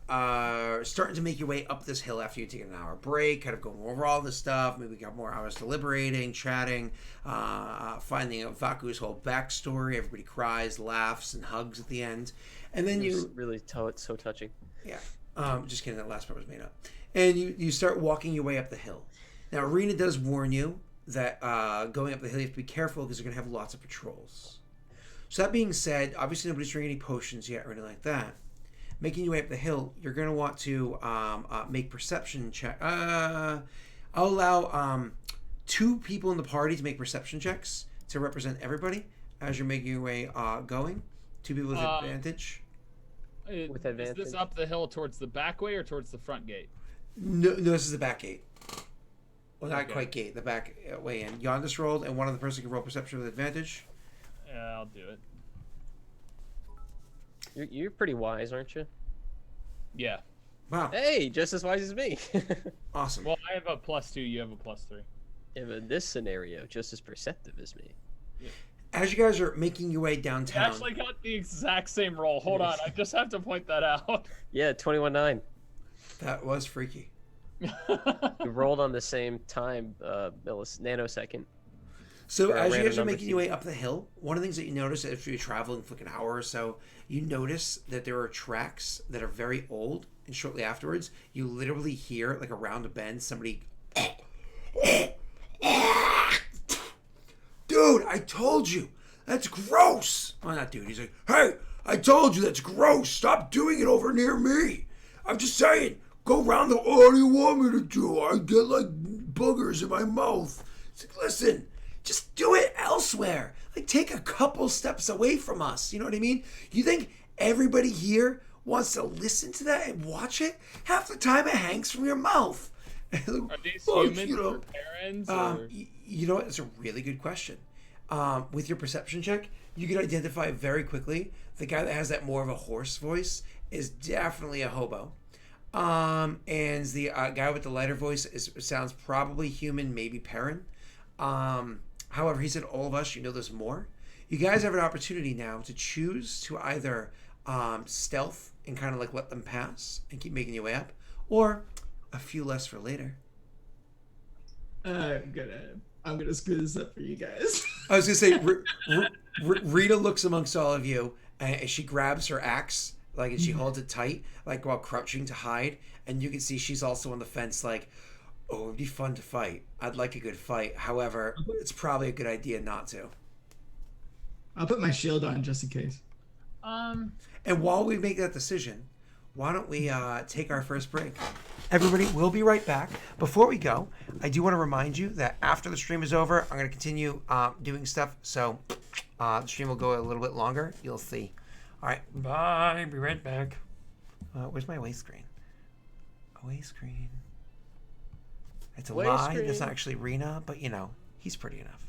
starting to make your way up this hill after you take an hour break, kind of going over all this stuff. Maybe we got more hours deliberating, chatting, finding out Vaku's whole backstory. Everybody cries, laughs, and hugs at the end. And then It's so touching. Yeah. Just kidding, that last part was made up. And you start walking your way up the hill. Now, Arena does warn you that going up the hill, you have to be careful because you're going to have lots of patrols. So that being said, obviously nobody's drinking any potions yet or anything like that. Making your way up the hill, you're going to want to make perception check. I'll allow 2 people in the party to make perception checks to represent everybody as you're making your way going. 2 people with advantage. With advantage. Is this up the hill towards the back way or towards the front gate? No, this is the back gate. Well, not Okay. quite gate. The back way in. Yondis rolled, and one other person can roll perception with advantage. Yeah, I'll do it. You're pretty wise, aren't you? Yeah. Wow. Hey, just as wise as me. Awesome. Well, I have a +2. You have a +3. And in this scenario, just as perceptive as me. As you guys are making your way You down,town, actually got the exact same roll. Hold on, I just have to point that out. Yeah, 21-9. that was freaky. We rolled on the same time, nanosecond. So For a as you random guys are number making your way up the hill, one of the things that you notice after you're traveling for like an hour or so, you notice that there are tracks that are very old, and shortly afterwards, you literally hear, like around a bend, somebody... Dude, I told you! That's gross! Well, not dude, he's like, hey, I told you that's gross! Stop doing it over near me! I'm just saying, go around the... What do you want me to do? I get like boogers in my mouth. It's like, listen... Just do it elsewhere. Like, take a couple steps away from us. You know what I mean? You think everybody here wants to listen to that and watch it? Half the time it hangs from your mouth. Are these Well, humans you know, or parents? Or... You know what? It's a really good question. With your perception check, you can identify very quickly the guy that has that more of a hoarse voice is definitely a hobo. And the guy with the lighter voice sounds probably human, maybe Perrin. However, he said all of us, you know there's more. You guys have an opportunity now to choose to either stealth and kind of like let them pass and keep making your way up, or a few less for later. I'm gonna screw this up for you guys. I was gonna say, Rita looks amongst all of you, and she grabs her axe, like, and she holds it tight, like while crouching to hide, and you can see she's also on the fence, like, oh, it'd be fun to fight. I'd like a good fight. However, it's probably a good idea not to. I'll put my shield on just in case. And while we make that decision, why don't we take our first break? Everybody, we'll be right back. Before we go, I do want to remind you that after the stream is over, I'm going to continue doing stuff. So the stream will go a little bit longer. You'll see. All right. Bye. Be right back. Where's my away screen? Away screen. It's a Away lie. screen. That's not actually Rena, but you know, he's pretty enough.